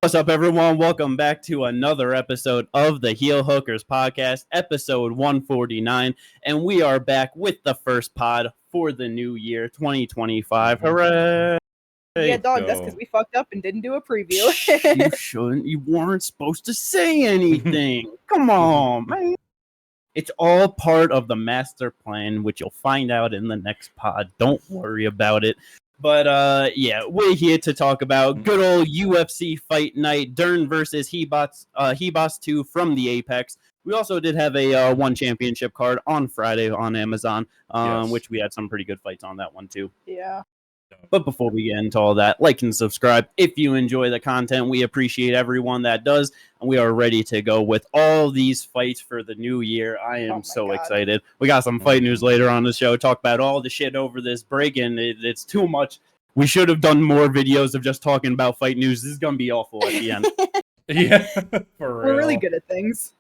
What's up, everyone? Welcome back to another episode of the Heel Hookers podcast, episode 149, and we are back with the first pod for the new year, 2025. Hooray! Yeah, dog, that's because we fucked up and didn't do a preview. You shouldn't. You weren't supposed to say anything. Come on, man. It's all part of the master plan, which you'll find out in the next pod. Don't worry about it. But, yeah, we're here to talk about good old UFC fight night, Dern versus Ribas 2 from the Apex. We also did have a One Champnship card on Friday on Amazon, which we had some pretty good fights on that one, too. Yeah. But before we get into all that, like and subscribe if you enjoy the content. We appreciate everyone that does, and we are ready to go with all these fights for the new year. I am so excited. We got some fight news later on the show. Talk about all the shit over this break, and it's too much. We should have done more videos of just talking about fight news. This is going to be awful at the end. Yeah, for real. We're really good at things.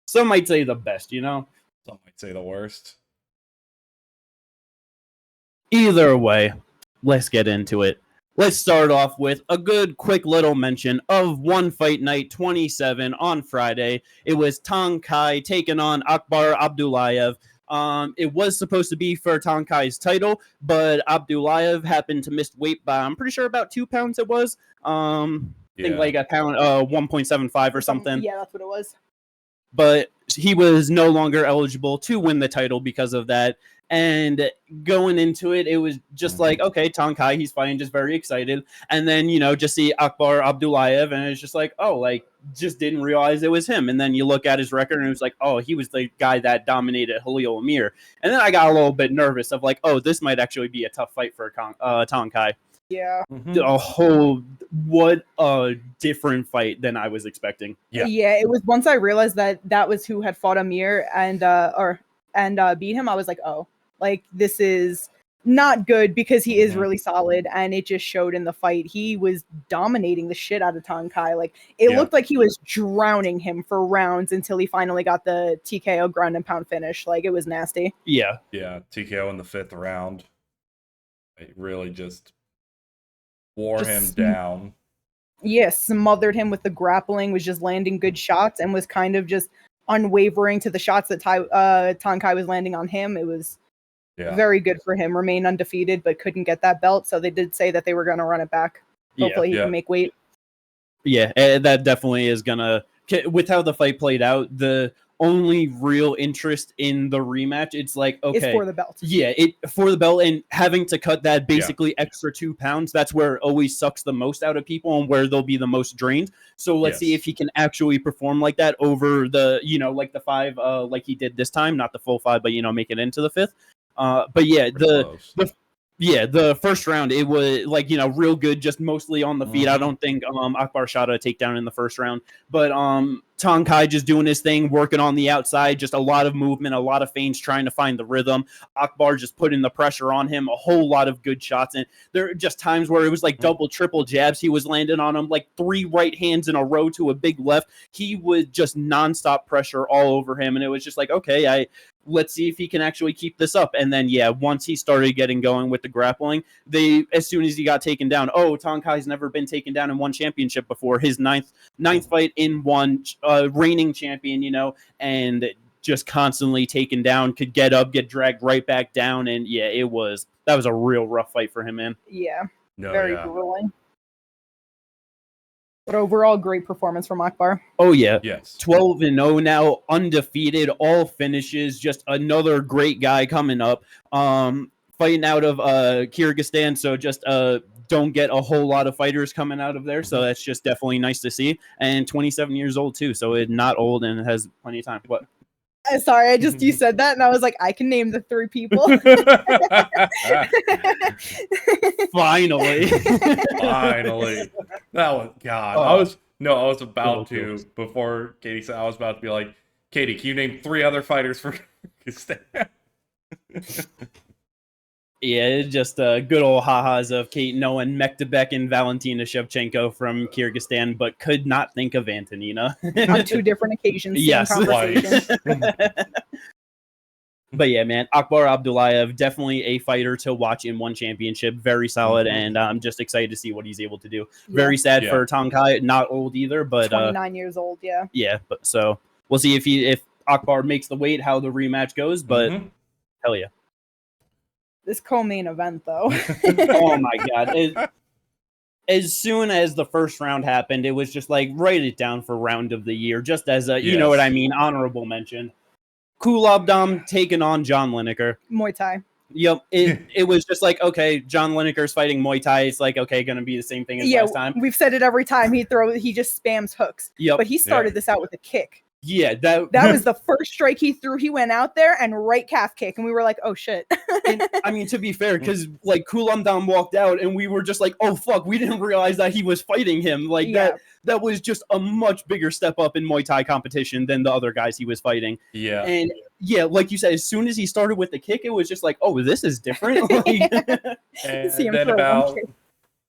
Some might say the best, you know? Some might say the worst. Either way, let's get into it. Let's start off with a good, quick little mention of One Fight Night 27 on Friday. It was Tang taking on Akbar Abdullaev. It was supposed to be for Tang title, but Abdullaev happened to miss weight by, I'm pretty sure, about 2 pounds it was. I think like a pound, 1.75 or something. Yeah, that's what it was. But he was no longer eligible to win the title because of that. And going into it, it was just like, okay, Tang he's fighting, just very excited. And then, you know, just see Akbar Abdullaev, and it's just like, oh, like, just didn't realize it was him. And then you look at his record, and it was like, oh, he was the guy that dominated Halil Amir. And then I got a little bit nervous of like, oh, this might actually be a tough fight for Tang. Yeah. What a different fight than I was expecting. Yeah, it was once I realized that was who had fought Amir and beat him, I was like, oh, like, this is not good, because he is really solid, and it just showed in the fight. He was dominating the shit out of Tang. Like, it looked like he was drowning him for rounds until he finally got the TKO ground and pound finish. Like, it was nasty. Yeah, TKO in the 5th round. It really just wore him down. Yeah, smothered him with the grappling, was just landing good shots, and was kind of just unwavering to the shots that Tang was landing on him. It was very good for him. Remained undefeated, but couldn't get that belt. So they did say that they were going to run it back. Hopefully he can make weight. Yeah, that definitely is going to... With how the fight played out, the only real interest in the rematch, it's like, okay... It's for the belt. Yeah, for the belt, and having to cut that basically extra 2 pounds, that's where it always sucks the most out of people and where they'll be the most drained. So let's see if he can actually perform like that over the, you know, like the 5, like he did this time, not the full 5, but, you know, make it into the 5th. But yeah, the first round, it was like, you know, real good, just mostly on the feet. I don't think Akbar shot a takedown in the first round, but Tang just doing his thing, working on the outside, just a lot of movement, a lot of feints, trying to find the rhythm. Akbar just putting the pressure on him, a whole lot of good shots. And there are just times where it was like double, triple jabs he was landing on him, like 3 right hands in a row to a big left. He would just nonstop pressure all over him. And it was just like, okay, let's see if he can actually keep this up. And then, yeah, once he started getting going with the grappling, as soon as he got taken down, Tang never been taken down in One Champnship before. His ninth fight in one, reigning champion, you know, and just constantly taken down, could get up, get dragged right back down. And yeah, that was a real rough fight for him, man. Yeah, very grueling. But overall, great performance from Akbar. Oh, yeah. Yes. 12-0 now, undefeated, all finishes. Just another great guy coming up. Fighting out of Kyrgyzstan, so just don't get a whole lot of fighters coming out of there. So that's just definitely nice to see. And 27 years old, too, so it's not old and has plenty of time. What? Sorry, you said that, and I was like, I can name the 3 people. Finally. That was God. I was about to, before Katie said, I was about to be like, Katie, can you name 3 other fighters for Kyrgyzstan? Yeah, it's just good old ha-has of Kate knowing Mekdebek and Valentina Shevchenko from Kyrgyzstan, but could not think of Antonina. On 2 different occasions. Yes. Same conversation. But yeah, man, Akbar Abdullaev, definitely a fighter to watch in One Championship. Very solid, and I'm just excited to see what he's able to do. Very sad for Tang, not old either, but 29 years old, Yeah, but so we'll see if Akbar makes the weight, how the rematch goes, but hell yeah. This co-main event, though. Oh my god. As soon as the first round happened, it was just like, write it down for round of the year, just as a, you know what I mean, honorable mention. Kulabdam taking on John Lineker. Muay Thai. Yep. It was just like, okay, John Lineker's fighting Muay Thai. It's like, okay, going to be the same thing as last time. We've said it every time. He just spams hooks. Yep. But he started this out with a kick. Yeah, that was the first strike he threw. He went out there and right calf kick, and we were like, "Oh shit!" And, I mean, to be fair, because like Kulabdam walked out, and we were just like, "Oh fuck!" We didn't realize that he was fighting him. Like that was just a much bigger step up in Muay Thai competition than the other guys he was fighting. Yeah, and yeah, like you said, as soon as he started with the kick, it was just like, "Oh, this is different." And then about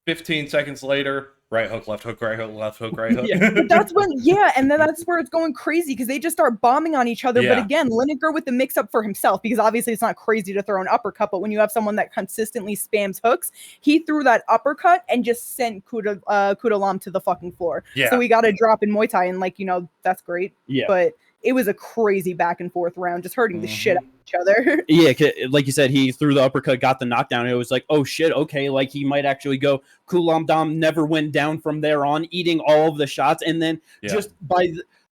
15 seconds later. Right hook, left hook, right hook, left hook, right hook. That's when, and then that's where it's going crazy because they just start bombing on each other. But again, Lineker with the mix-up for himself because obviously it's not crazy to throw an uppercut, but when you have someone that consistently spams hooks, he threw that uppercut and just sent Kulabdam to the fucking floor. Yeah. So we got a drop in Muay Thai, and that's great. Yeah. But it was a crazy back and forth round, just hurting the shit out of each other. Yeah, like you said, he threw the uppercut, got the knockdown. It was like, oh shit, okay, like he might actually go. Kulabdam never went down from there on, eating all of the shots, and then just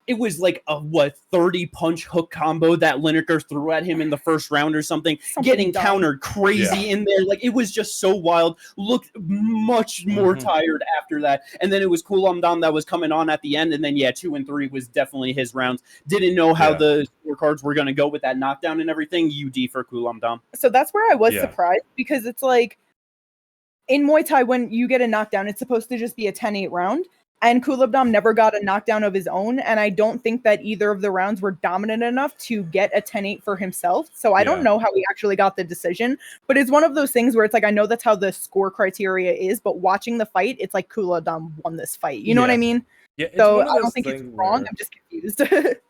it was like a 30 punch hook combo that Lineker threw at him in the first round or something getting dumb. Countered crazy in there. Like it was just so wild. Looked much more tired after that. And then it was Kulabdam that was coming on at the end. And then 2 and 3 was definitely his rounds. Didn't know how the scorecards were going to go with that knockdown and everything. UD for Kulabdam. So that's where I was surprised because it's like in Muay Thai, when you get a knockdown, it's supposed to just be a 10-8 round. And Kulabdam never got a knockdown of his own, and I don't think that either of the rounds were dominant enough to get a 10-8 for himself. So I don't know how he actually got the decision, but it's one of those things where it's like, I know that's how the score criteria is, but watching the fight, it's like Kulabdam won this fight. You know what I mean? Yeah, so I don't think it's wrong. I'm just confused.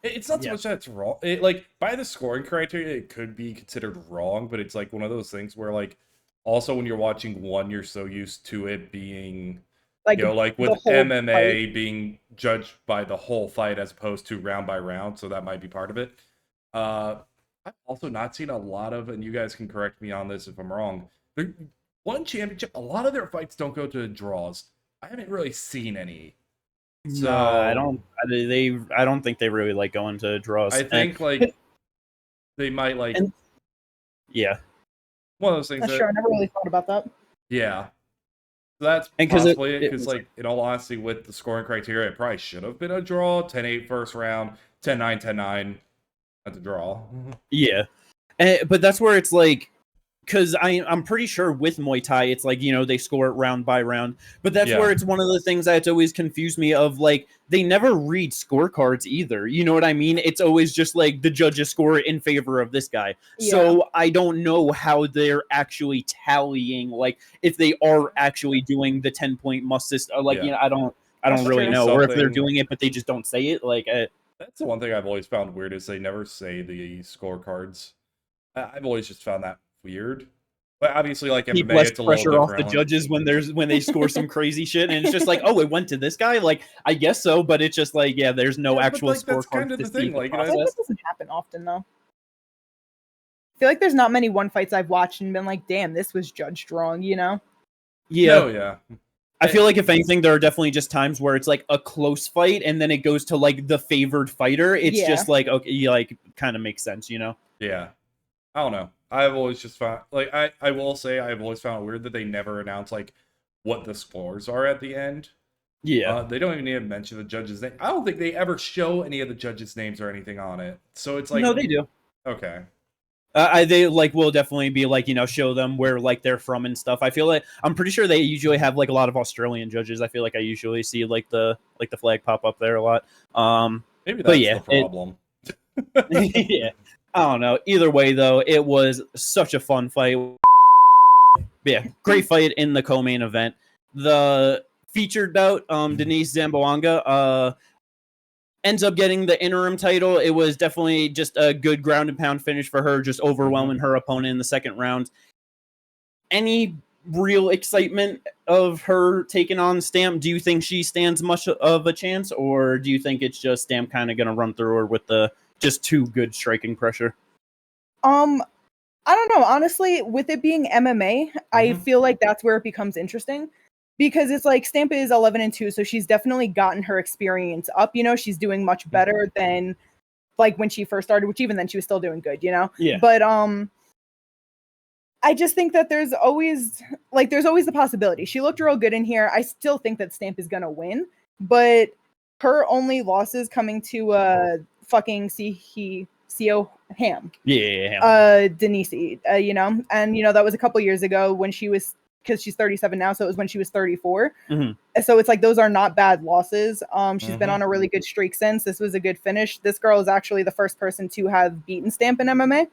It's not so much that it's wrong. Like by the scoring criteria, it could be considered wrong, but it's like one of those things where like also when you're watching one, you're so used to it being... Like, like with MMA fight. Being judged by the whole fight as opposed to round by round, so that might be part of it. I've also not seen a lot of, and you guys can correct me on this if I'm wrong, One Championship, a lot of their fights don't go to draws. I haven't really seen any. So I don't think they really like going to draws. I think like they might like one of those things. Sure, I never really thought about that. Yeah. So that's possibly it, because, like, in all honesty, with the scoring criteria, it probably should have been a draw. 10-8 first round, 10-9, 10-9 at the draw. Yeah. But that's where it's like, because I'm pretty sure with Muay Thai, it's like, they score it round by round. But that's where it's one of the things that's always confused me of, like, they never read scorecards either. You know what I mean? It's always just like the judges score in favor of this guy. Yeah. So I don't know how they're actually tallying, like, if they are actually doing the 10-point must system. Like, I don't really know. Or if they're doing it, but they just don't say it. Like, that's the one thing I've always found weird is they never say the scorecards. I've always just found that weird. But obviously, like keep MMA, less it's a pressure off the different. judges when they score some crazy shit, and it's just like, oh, it went to this guy. Like, I guess so, but it's just like, there's no actual scorecard. That's kind of the thing. Like, I think it doesn't happen often, though. I feel like there's not many one fights I've watched and been like, damn, this was judged wrong. Yeah. No, I feel like if anything, there are definitely just times where it's like a close fight, and then it goes to like the favored fighter. It's just like, okay, like kind of makes sense, Yeah. I don't know. I've always just found, like, I will say I've always found it weird that they never announce, like, what the scores are at the end. Yeah. They don't even need to mention the judge's name. I don't think they ever show any of the judges' names or anything on it. So it's like... No, they do. Okay. They, like, will definitely be, like, show them where, like, they're from and stuff. I feel like... I'm pretty sure they usually have, like, a lot of Australian judges. I feel like I usually see, like, the flag pop up there a lot. Maybe that's the problem. Yeah. I don't know. Either way, though, it was such a fun fight. Yeah, great fight in the co-main event. The featured bout, Denice Zamboaga, ends up getting the interim title. It was definitely just a good ground and pound finish for her, just overwhelming her opponent in the second round. Any real excitement of her taking on Stamp? Do you think she stands much of a chance, or do you think it's just Stamp kind of going to run through her with the just too good striking pressure? I don't know. Honestly, with it being MMA, I feel like that's where it becomes interesting. Because it's like Stamp is 11-2, so she's definitely gotten her experience up. You know, she's doing much better than like when she first started, which even then she was still doing good. You know, yeah. But I just think that there's always the possibility. She looked real good in here. I still think that Stamp is gonna win, but her only losses coming to fucking CO Ham. Yeah. Denice. You know, and you know that was a couple years ago when she was. Because she's 37 now, so it was when she was 34. So it's like those are not bad losses. She's been on a really good streak since. This was a good finish. This girl is actually the first person to have beaten Stamp in MMA.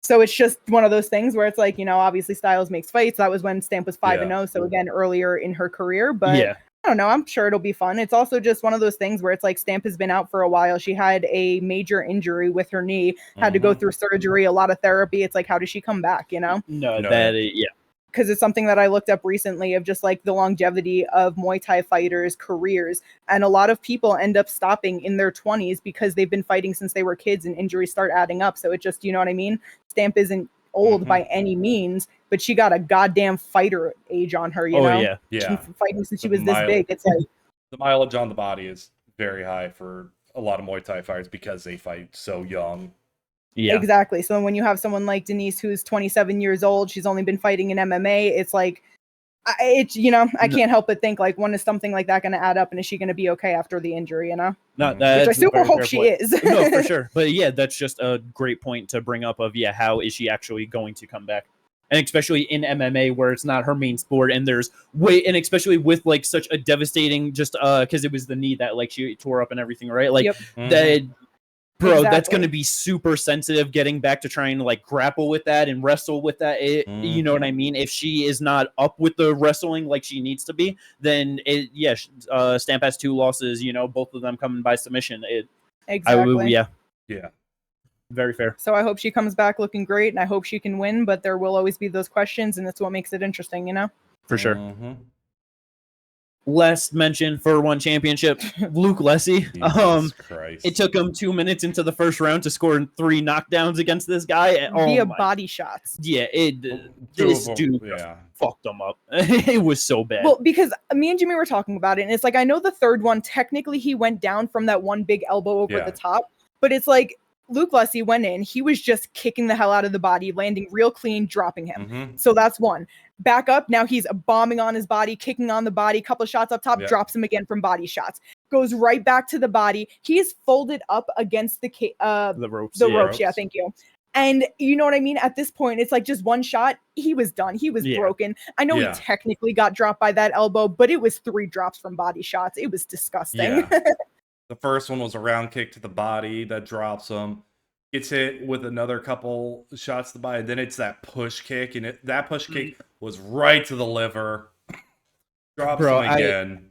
So it's just one of those things where it's like, you know, obviously Styles makes fights. That was when Stamp was 5-0. So again, earlier in her career. But I don't know. I'm sure it'll be fun. It's also just one of those things where it's like Stamp has been out for a while. She had a major injury with her knee, had to go through surgery, a lot of therapy. It's like, how does she come back, you know? Because it's something that I looked up recently of just like the longevity of Muay Thai fighters' careers. And a lot of people end up stopping in their 20s because they've been fighting since they were kids and injuries start adding up. So it just, you know what I mean? Stamp isn't old by any means, but she got a goddamn fighter age on her, you know? Yeah. She's been fighting since she was this big. It's like the mileage on the body is very high for a lot of Muay Thai fighters because they fight so young. Yeah, exactly. So when you have someone like Denice, who's 27 years old, she's only been fighting in MMA. It's like, you know, I can't help but think like, when is something like that going to add up, and is she going to be okay after the injury? You know, which I super hope she is. No, for sure. But yeah, that's just a great point to bring up. Of how is she actually going to come back? And especially in MMA, where it's not her main sport, and there's and especially with like such a devastating, just because it was the knee that like she tore up and everything, right? Like that. Bro, that's going to be super sensitive getting back to trying to like grapple with that and wrestle with that. You know what I mean? If she is not up with the wrestling like she needs to be, then Stamp has 2 losses, you know, both of them coming by submission. Exactly. Yeah. Very fair. So I hope she comes back looking great, and I hope she can win, but there will always be those questions, and that's what makes it interesting, you know? For sure. Last mention for One Championship, Luke Lessei. It took him 2 minutes into the first round to score 3 knockdowns against this guy via body shots. Yeah, this dude fucked him up. It was so bad. Well, because me and Jimmy were talking about it, and it's like, I know the third one, technically he went down from that one big elbow over the top, but it's like Luke Lessei went in, he was just kicking the hell out of the body, landing real clean, dropping him. So that's one. Back up, now he's bombing on his body, kicking on the body, couple of shots up top, drops him again from body shots. Goes right back to the body. He is folded up against the ropes. The ropes, yeah, thank you. And you know what I mean? At this point, it's like just one shot, he was done. He was broken. I know he technically got dropped by that elbow, but it was 3 drops from body shots. It was disgusting. The first one was a round kick to the body that drops him. Gets hit with another couple shots to the body. And then it's that push kick. And that push kick was right to the liver. Drops him again.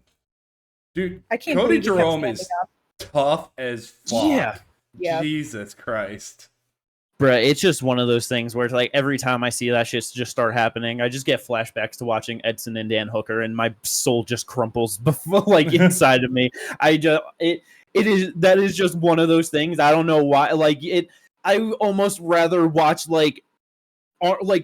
Dude, I can't Cody Jerome is tough as fuck. Yeah. Jesus Christ. Bruh, it's just one of those things where it's like every time I see that shit just start happening, I just get flashbacks to watching Edson and Dan Hooker, and my soul just crumples before, like inside of me. That is just one of those things. I don't know why. Like I almost rather watch like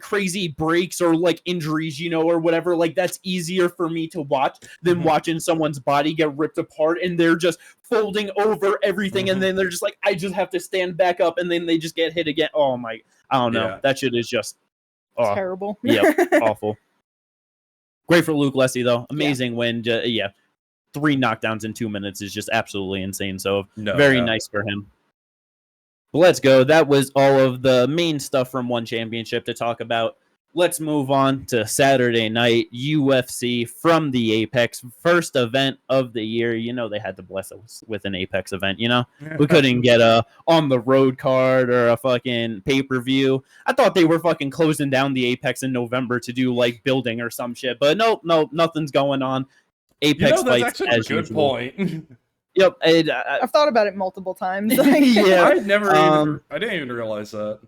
crazy breaks or like injuries, you know, or whatever. Like that's easier for me to watch than watching someone's body get ripped apart and they're just folding over everything, and then they're just like, I just have to stand back up, and then they just get hit again. Oh my, I don't know. That shit is just terrible. Awful. Great for Luke Lessei though. Amazing win. 3 knockdowns in 2 minutes is just absolutely insane. So very nice for him. But let's go. That was all of the main stuff from One Championship to talk about. Let's move on to Saturday night UFC from the Apex. First event of the year. You know, they had to bless us with an Apex event, you know? We couldn't get a on the road card or a fucking pay-per-view. I thought they were fucking closing down the Apex in November to do like building or some shit. But no, nothing's going on. Apex that's fights actually as a good usual. point. Yep. I've thought about it multiple times. Yeah. I didn't even realize that.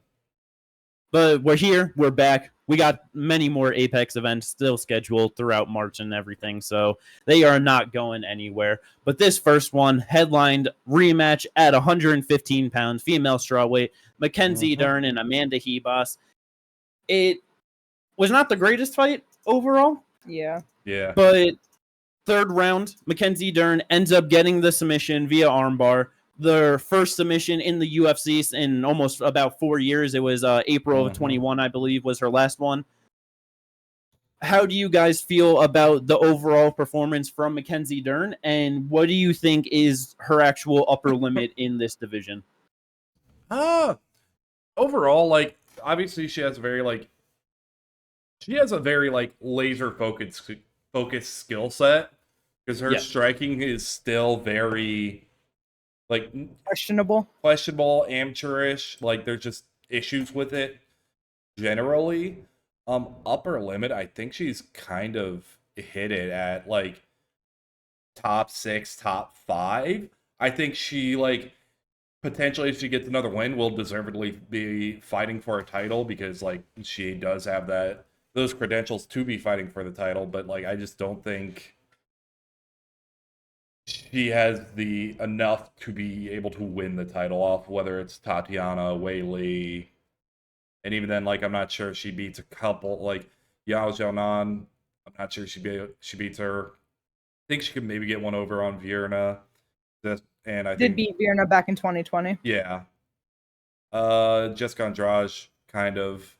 But we're here. We're back. We got many more Apex events still scheduled throughout March and everything, so they are not going anywhere. But this first one, headlined rematch at 115 pounds, female strawweight, Mackenzie Dern and Amanda Ribas. It was not the greatest fight overall. Yeah. But third round, Mackenzie Dern ends up getting the submission via armbar. Their first submission in the UFC in almost about 4 years. It was April of 21, I believe, was her last one. How do you guys feel about the overall performance from Mackenzie Dern, and what do you think is her actual upper limit in this division? Overall, like, obviously she has a very laser focused skill set, because her striking is still very questionable, amateurish. Like, there's just issues with it generally. Upper limit, I think she's kind of hit it at like top 6, top 5. I think she, like, potentially, if she gets another win, will deservedly be fighting for a title, because like she does have those credentials to be fighting for the title. But like, I just don't think she has the enough to be able to win the title off, whether it's Tatiana, Weili, and even then, like, I'm not sure if she beats a couple, like Yao Xiaonan. I'm not sure she beats her. I think she could maybe get one over on Vierna. And I did beat Vierna back in 2020. Yeah. Jessica Andrade, kind of.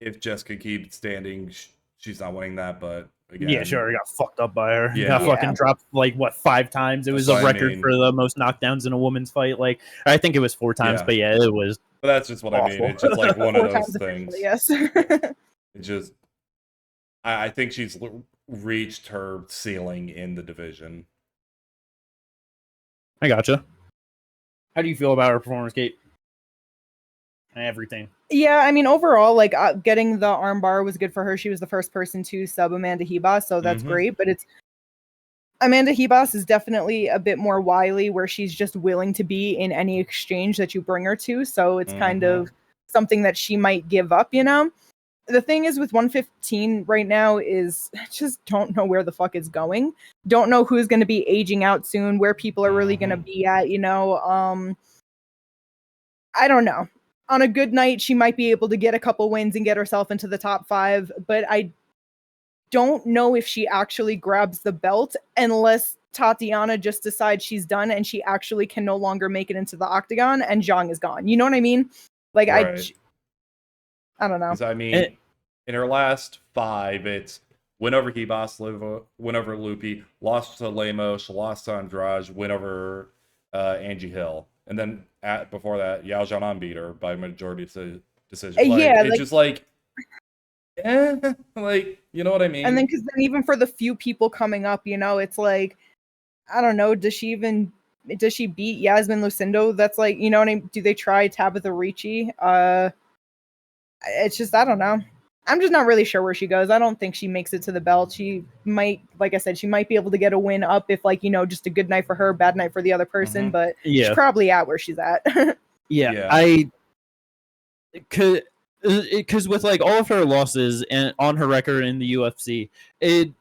If Jessica keeps standing, she's not winning that, but again. Yeah, sure. Got fucked up by her. Yeah. Got fucking dropped, like, what, 5 times? It was a record for the most knockdowns in a woman's fight. Like, I think it was 4 times, but yeah, it was. But that's just what awful. I mean. It's just like one of those things. Yes. It just, I think she's reached her ceiling in the division. I gotcha. How do you feel about her performance, Kate? Everything. Yeah, I mean, overall, like, getting the armbar was good for her. She was the first person to sub Amanda Ribas, so that's great. But Amanda Ribas is definitely a bit more wily, where she's just willing to be in any exchange that you bring her to. So it's kind of something that she might give up, you know? The thing is with 115 right now is I just don't know where the fuck it's going. Don't know who's going to be aging out soon, where people are really going to be at, you know? I don't know. On a good night, she might be able to get a couple wins and get herself into the top 5, but I don't know if she actually grabs the belt unless Tatiana just decides she's done and she actually can no longer make it into the octagon and Zhang is gone. You know what I mean? Like, right. I don't know. I mean, in her last 5, it's win over Ribas, win over Lupi, lost to Lemos, lost to Andrade, win over Angie Hill. And then before that, Yao Xiaonan beat her by majority decision. Like, yeah, it's like, just like, like, you know what I mean? And then, because then even for the few people coming up, you know, it's like, I don't know, does she beat Yasmin Lucindo? That's like, you know what I mean? Do they try Tabitha Ricci? It's just, I don't know. I'm just not really sure where she goes. I don't think she makes it to the belt. She might, like I said, she might be able to get a win up if, like, you know, just a good night for her, bad night for the other person. But she's probably at where she's at. Because with, like, all of her losses and on her record in the UFC,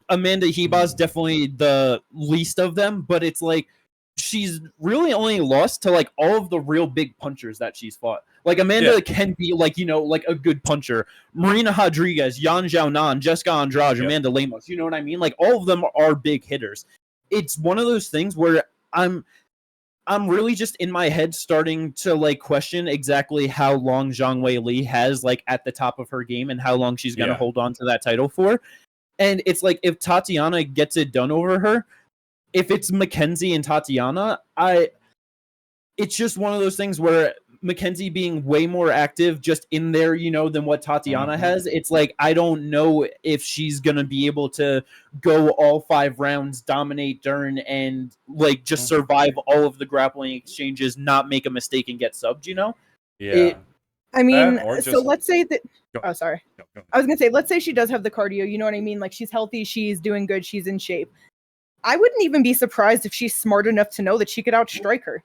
Amanda Ribas definitely the least of them. But it's like she's really only lost to, like, all of the real big punchers that she's fought. Like, Amanda can be, like, you know, like a good puncher. Marina Rodriguez, Yan Xiaonan, Jessica Andrade, Amanda Lemos. You know what I mean? Like, all of them are big hitters. It's one of those things where I'm really just in my head starting to, like, question exactly how long Zhang Weili has, like, at the top of her game and how long she's going to hold on to that title for. And it's like, if Tatiana gets it done over her, if it's Mackenzie and Tatiana, it's just one of those things where Mackenzie being way more active just in there, you know, than what Tatiana has. It's like, I don't know if she's going to be able to go all 5 rounds, dominate Dern, and, like, just survive all of the grappling exchanges, not make a mistake and get subbed, you know? Yeah. I mean, so let's say that... Oh, sorry. I was going to say, let's say she does have the cardio, you know what I mean? Like, she's healthy, she's doing good, she's in shape. I wouldn't even be surprised if she's smart enough to know that she could outstrike her.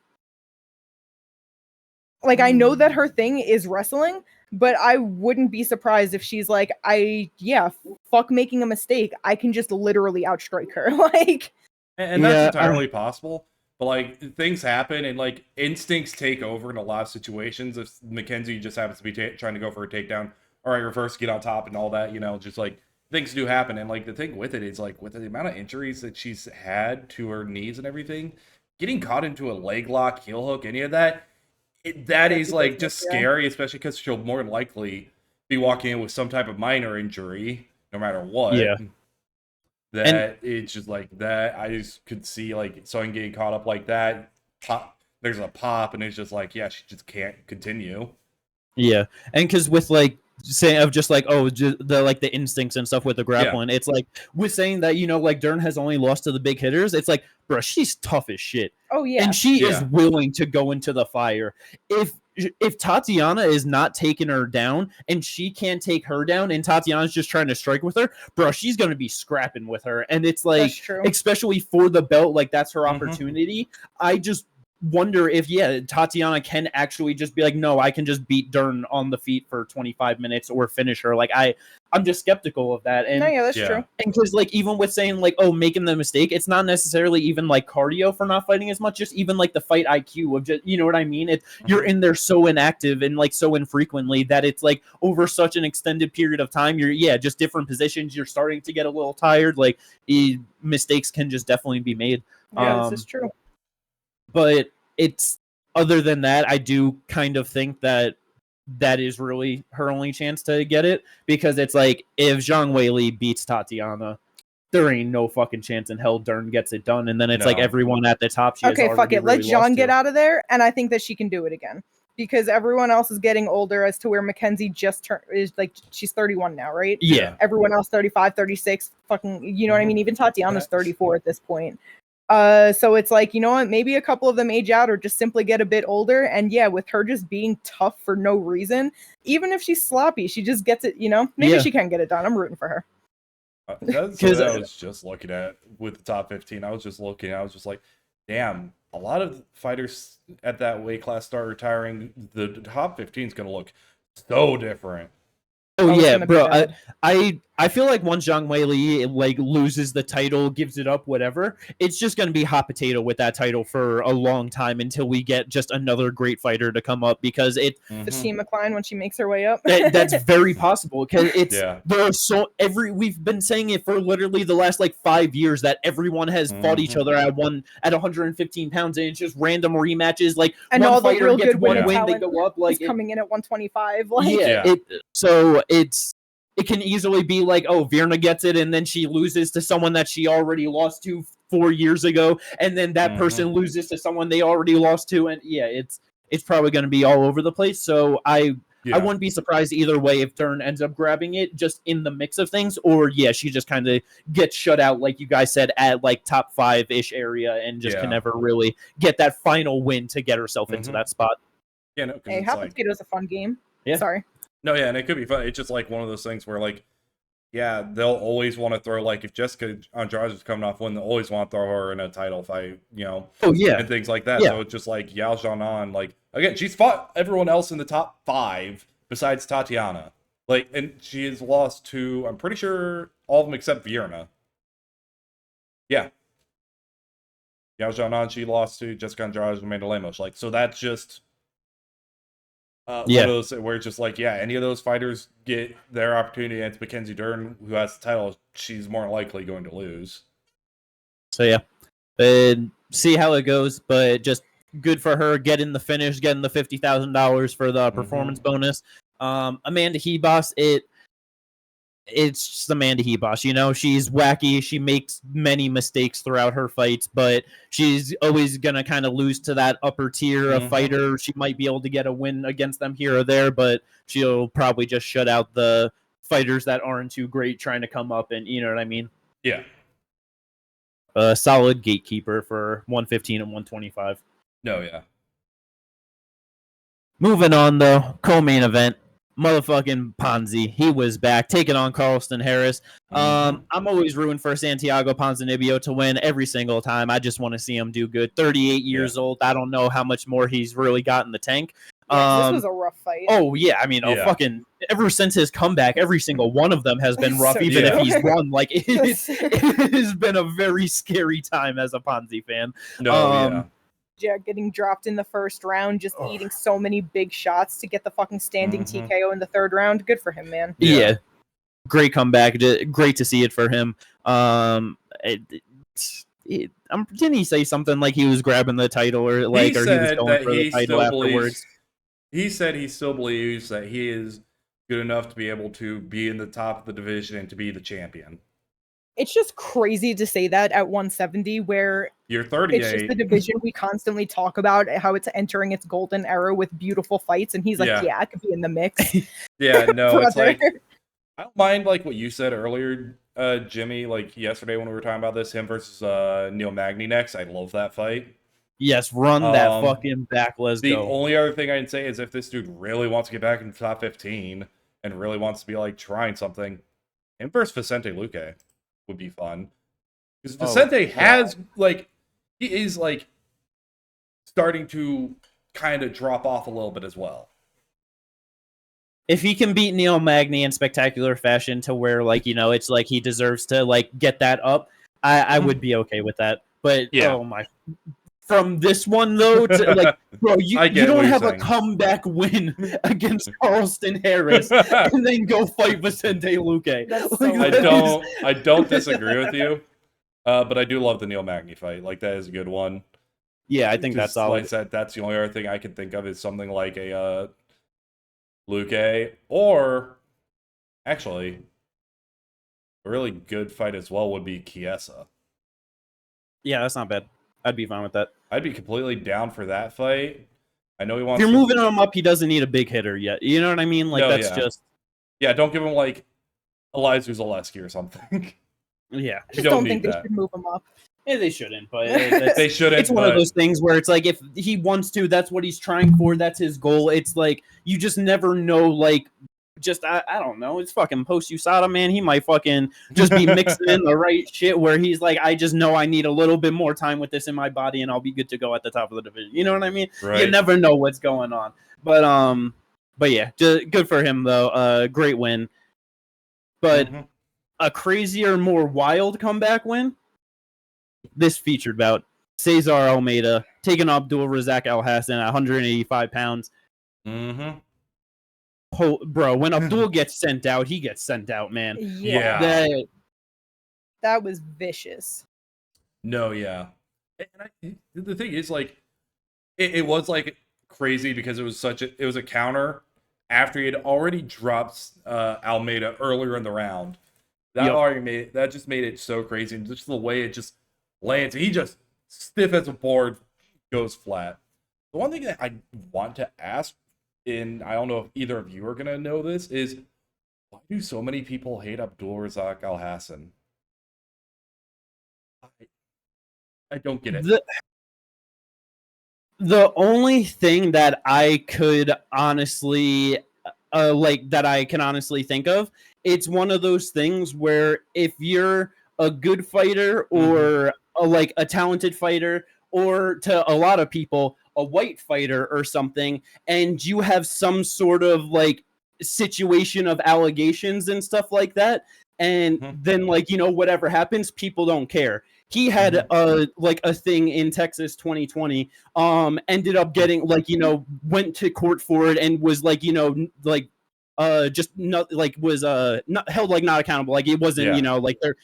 Like, I know that her thing is wrestling, but I wouldn't be surprised if she's like, fuck making a mistake. I can just literally outstrike her. Like, and that's entirely possible. But, like, things happen, and, like, instincts take over in a lot of situations. If Mackenzie just happens to be trying to go for a takedown, all right, reverse, get on top, and all that, you know, just, like, things do happen. And, like, the thing with it is, like, with the amount of injuries that she's had to her knees and everything, getting caught into a leg lock, heel hook, any of that, that is, like, just scary, especially because she'll more than likely be walking in with some type of minor injury, no matter what. Yeah. It's just like that. I just could see, like, someone getting caught up like that. There's a pop, and it's just like, yeah, she just can't continue. Yeah, and because with, like, saying of just like, the instincts and stuff with the grappling, it's like with saying that, you know, like, Dern has only lost to the big hitters. It's like, bro, she's tough as shit. Oh yeah, and she is willing to go into the fire. If Tatiana is not taking her down and she can't take her down, and Tatiana's just trying to strike with her, bro, she's gonna be scrapping with her. And it's like, especially for the belt, like, that's her opportunity. I just wonder if Tatiana can actually just be like, no, I can just beat Dern on the feet for 25 minutes or finish her. Like, I'm just skeptical of that. And that's true. And because, like, even with saying, like, oh, making the mistake, it's not necessarily even like cardio for not fighting as much, just even like the fight IQ of just, you know what I mean? You're in there so inactive and, like, so infrequently that it's like over such an extended period of time, you're just different positions, you're starting to get a little tired. Like, mistakes can just definitely be made. This is true. But it's, other than that, I do kind of think that is really her only chance to get it, because it's like, if Zhang Weili beats Tatiana, there ain't no fucking chance in hell Dern gets it done. And then it's like everyone at the top. Okay, fuck it. Let Zhang get out of there, and I think that she can do it again, because everyone else is getting older, as to where Mackenzie just is like, she's 31 now, right? Yeah. Everyone else 35, 36, fucking, you know what I mean? Even Tatiana's 34 at this point. So it's like, you know what, maybe a couple of them age out or just simply get a bit older. And with her just being tough for no reason, even if she's sloppy, she just gets it, you know, maybe she can get it done. I'm rooting for her. That's what I was just looking at with the top 15. I was just like, damn, a lot of fighters at that weight class start retiring. The top 15 is going to look so different. Oh yeah, bro. I feel like once Zhang Weili, like, loses the title, gives it up, whatever, it's just going to be hot potato with that title for a long time until we get just another great fighter to come up, because Fatima Klein, when she makes her way up. That's very possible, because there are we've been saying it for literally the last, like, 5 years, that everyone has fought each other at 115 pounds, and it's just random rematches. Like, and one all the fighter real gets good one win, they go up, like, coming in at 125. Like, it can easily be like, oh, Virna gets it, and then she loses to someone that she already lost to 4 years ago, and then that person loses to someone they already lost to, and it's probably going to be all over the place. So I wouldn't be surprised either way if Dern ends up grabbing it, just in the mix of things, or she just kind of gets shut out, like you guys said, at like top 5-ish area, and just can never really get that final win to get herself into that spot. Yeah, no, hey, Hot Potato's a fun game. Yeah. Sorry. No, yeah, and it could be fun. It's just like one of those things where, like, they'll always want to throw, like, if Jessica Andrade is coming off one, they'll always want to throw her in a title fight, you know? Oh, yeah. And things like that. So it's just like Yao Zhanan, like, again, she's fought everyone else in the top 5 besides Tatiana. Like, and she has lost to, I'm pretty sure, all of them except Virna. Yeah. Yao Zhanan, she lost to Jessica Andrade and Amanda Lemos. Like, so that's just... one of those where it's just like, any of those fighters get their opportunity against Mackenzie Dern, who has the title, she's more likely going to lose. So and see how it goes, but just good for her getting the finish, getting the $50,000 for the performance bonus. Amanda Ribas, it's just Amanda Ribas, you know, she's wacky, she makes many mistakes throughout her fights, but she's always gonna kind of lose to that upper tier of fighter. She might be able to get a win against them here or there, but she'll probably just shut out the fighters that aren't too great trying to come up, and you know what I mean. A solid gatekeeper for 115 and 125. No, yeah. Moving on, though, co-main event, motherfucking Ponzi. He was back, taking on Carlston Harris. I'm always rooting for Santiago Ponzinibbio to win every single time. I just want to see him do good. 38 years old. I don't know how much more he's really got in the tank. Yeah, this was a rough fight. Oh, yeah. I mean, fucking ever since his comeback, every single one of them has been rough, so even if he's won. Like, it has been a very scary time as a Ponzi fan. Yeah, getting dropped in the first round, just eating so many big shots to get the fucking standing TKO in the third round. Good for him, man. Yeah. Great comeback. Great to see it for him. Didn't he say something like he was grabbing the title or like, or he was going for the title afterwards? He said he still believes that he is good enough to be able to be in the top of the division and to be the champion. It's just crazy to say that at 170, where you're 38. It's just the division we constantly talk about, how it's entering its golden era with beautiful fights, and he's like, yeah I could be in the mix. It's like, I don't mind like what you said earlier, Jimmy, like yesterday when we were talking about this, him versus Neil Magny next. I love that fight. Yes, run that fucking back. Let's go. The only other thing I'd say is if this dude really wants to get back in the top 15 and really wants to be like trying something, him versus Vicente Luque would be fun. Because Vicente has like, he is like starting to kind of drop off a little bit as well. If he can beat Neil Magny in spectacular fashion to where like, you know, it's like he deserves to like get that up, I would be okay with that. But oh my. From this one though, to, like, bro, you don't have a comeback win against Carlston Harris and then go fight Vicente Luque. I don't disagree with you, but I do love the Neil Magny fight. Like that is a good one. Yeah, I think that's solid. Like I said, that's the only other thing I can think of is something like a Luque, or actually a really good fight as well would be Chiesa. Yeah, that's not bad. I'd be fine with that. I'd be completely down for that fight. I know he wants. If you're moving him up, he doesn't need a big hitter yet. You know what I mean? Like just. Yeah, don't give him like Elizu Zaleski or something. Yeah, I just don't think they should move him up. Yeah, they shouldn't, but they shouldn't. It's one of those things where it's like if he wants to, that's what he's trying for. That's his goal. It's like you just never know. Like, just I don't know. It's fucking post USADA, man. He might fucking just be mixing in the right shit where he's like, I just know I need a little bit more time with this in my body, and I'll be good to go at the top of the division. You know what I mean? Right. You never know what's going on. But yeah, good for him though. Great win. But a crazier, more wild comeback win. This featured bout Cesar Almeida taking Abdul Razak Alhassan at 185 pounds. Bro, when Abdul gets sent out, he gets sent out, man. Yeah. That was vicious. No, yeah. And the thing is, like, it was like crazy because it was a counter after he had already dropped Almeida earlier in the round. That just made it so crazy, and just the way it just lands. He just stiff as a board, goes flat. The one thing that I want to ask, and I don't know if either of you are gonna know this, is why do so many people hate Abdul Razak Alhassan? I don't get it. The only thing that I could honestly think of, it's one of those things where if you're a good fighter or a talented fighter, or to a lot of people, a white fighter or something, and you have some sort of like situation of allegations and stuff like that, and then whatever happens, people don't care. He had a thing in Texas 2020, ended up getting went to court for it and was just not not held not accountable. Like it wasn't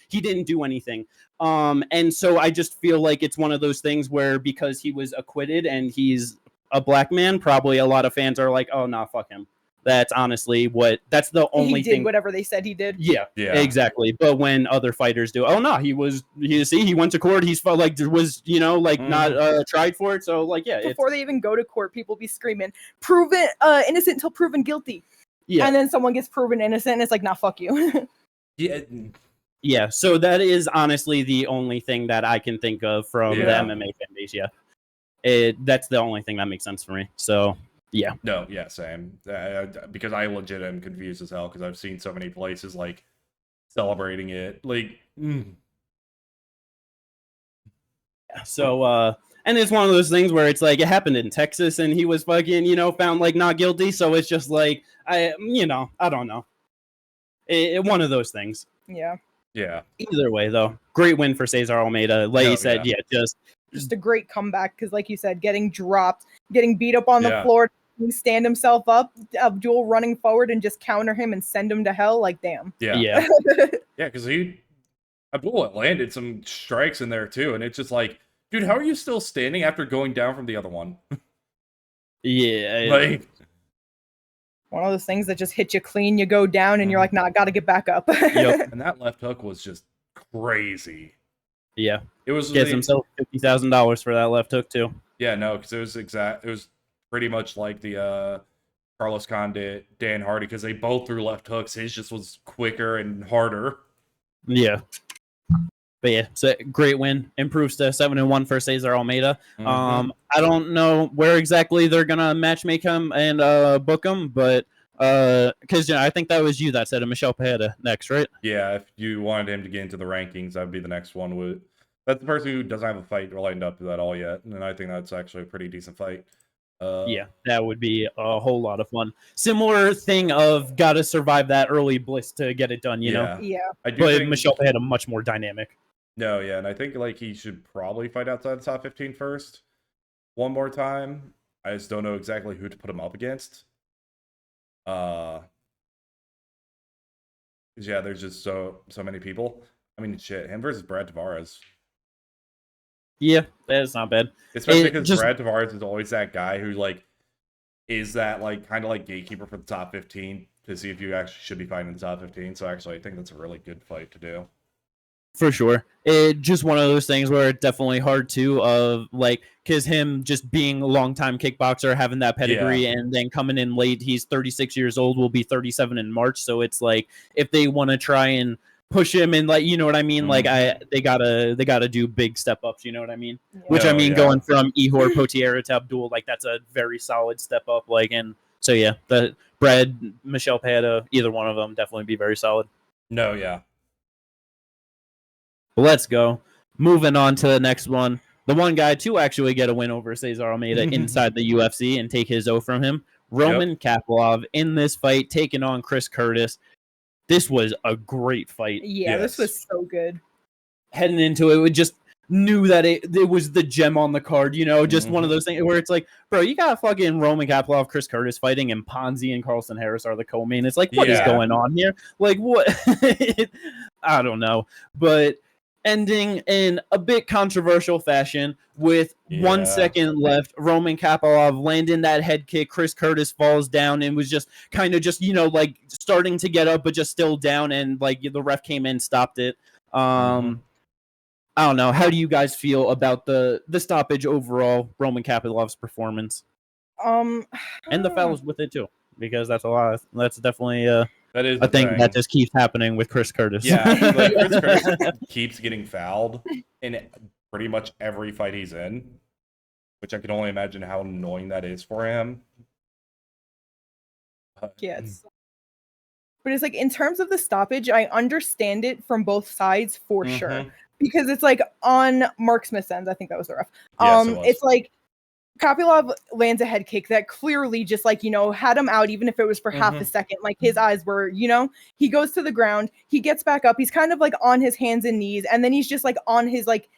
he didn't do anything. And so I just feel like it's one of those things where because he was acquitted and he's a black man, probably a lot of fans are like, oh nah, fuck him. That's honestly that's the only thing. He did whatever they said he did. Yeah, exactly. But when other fighters do, oh no, he went to court. He's was not tried for it. So before they even go to court, people be screaming, proven innocent until proven guilty. Yeah, and then someone gets proven innocent, and it's like, nah, fuck you. Yeah. So that is honestly the only thing that I can think of from the MMA fan base. Yeah, that's the only thing that makes sense for me. So Yeah. No, yeah, same. Because I legit am confused as hell because I've seen so many places like celebrating it. Like, So, and it's one of those things where it's like it happened in Texas and he was fucking, found like not guilty. So it's just like, I don't know. One of those things. Yeah. Yeah. Either way, though, great win for Cesar Almeida. Like you said, just a great comeback because, like you said, getting dropped, getting beat up on the floor, stand himself up, Abdul running forward and just counter him and send him to hell. Like, damn. Yeah, because Abdul landed some strikes in there too, and it's just like, dude, how are you still standing after going down from the other one? Like. One of those things that just hit you clean, you go down, and you're like, nah, gotta get back up. Yep. And that left hook was just crazy. Yeah. It was gets himself $50,000 for that left hook too. Yeah, no, because it was pretty much like the Carlos Condit, Dan Hardy, because they both threw left hooks. His just was quicker and harder. Yeah. But yeah, it's a great win. Improves to 7-1 for Cesar Almeida. I don't know where exactly they're gonna matchmake him and book him, but because I think that was you that said Michel Pereira next, right? Yeah, if you wanted him to get into the rankings, that would be the next one. That's the person who doesn't have a fight lined up at all yet, and I think that's actually a pretty decent fight. Yeah, that would be a whole lot of fun. Similar thing of gotta survive that early bliss to get it done, you know? Yeah. But Michel Pereira much more dynamic. No, yeah, and I think like he should probably fight outside the top 15 first. One more time. I just don't know exactly who to put him up against. Yeah, there's just so many people. I mean, shit, him versus Brad Tavares. Yeah, that's not bad. Especially because Brad Tavares is always that guy who like is that like kind of like gatekeeper for the top 15 to see if you actually should be fighting in the top 15. So actually, I think that's a really good fight to do. For sure. It just one of those things where it's definitely hard to because him just being a long-time kickboxer, having that pedigree, and then coming in late, he's 36 years old, will be 37 in March. So it's like if they want to try and push him and like, you know what I mean? Like they gotta do big step ups, you know what I mean? Yeah. Which going from Ihor Potiera to Abdul, like that's a very solid step up. Like, and so yeah, the Brad, Michel Pereira, either one of them definitely be very solid. No, yeah. Let's go. Moving on to the next one. The one guy to actually get a win over Cesar Almeida inside the UFC and take his O from him. Roman Kopylov in this fight, taking on Chris Curtis. This was a great fight. Yeah, This was so good. Heading into it, we just knew that it was the gem on the card, just one of those things where it's like, bro, you got fucking Roman Kopylov, Chris Curtis fighting, and Ponzi and Carlston Harris are the co-main. It's like, what is going on here? Like, what? I don't know. But ending in a bit controversial fashion with 1 second left. Roman Kopylov landing that head kick. Chris Curtis falls down and was just kind of just, like starting to get up, but just still down. And like the ref came in, stopped it. I don't know. How do you guys feel about the stoppage overall, Roman Kopylov's performance? And the fouls with it too, because that's a lot. That's definitely that is a thing that just keeps happening with Chris Curtis. Yeah, like Chris Curtis keeps getting fouled in pretty much every fight he's in, which I can only imagine how annoying that is for him. Yes. But it's like, in terms of the stoppage, I understand it from both sides for sure. Because it's like on Mark Smith's end, I think that was the ref. It's like Kopylov lands a head kick that clearly just like, had him out, even if it was for half a second. Like his eyes were, he goes to the ground, he gets back up, he's kind of like on his hands and knees, and then he's just like on his like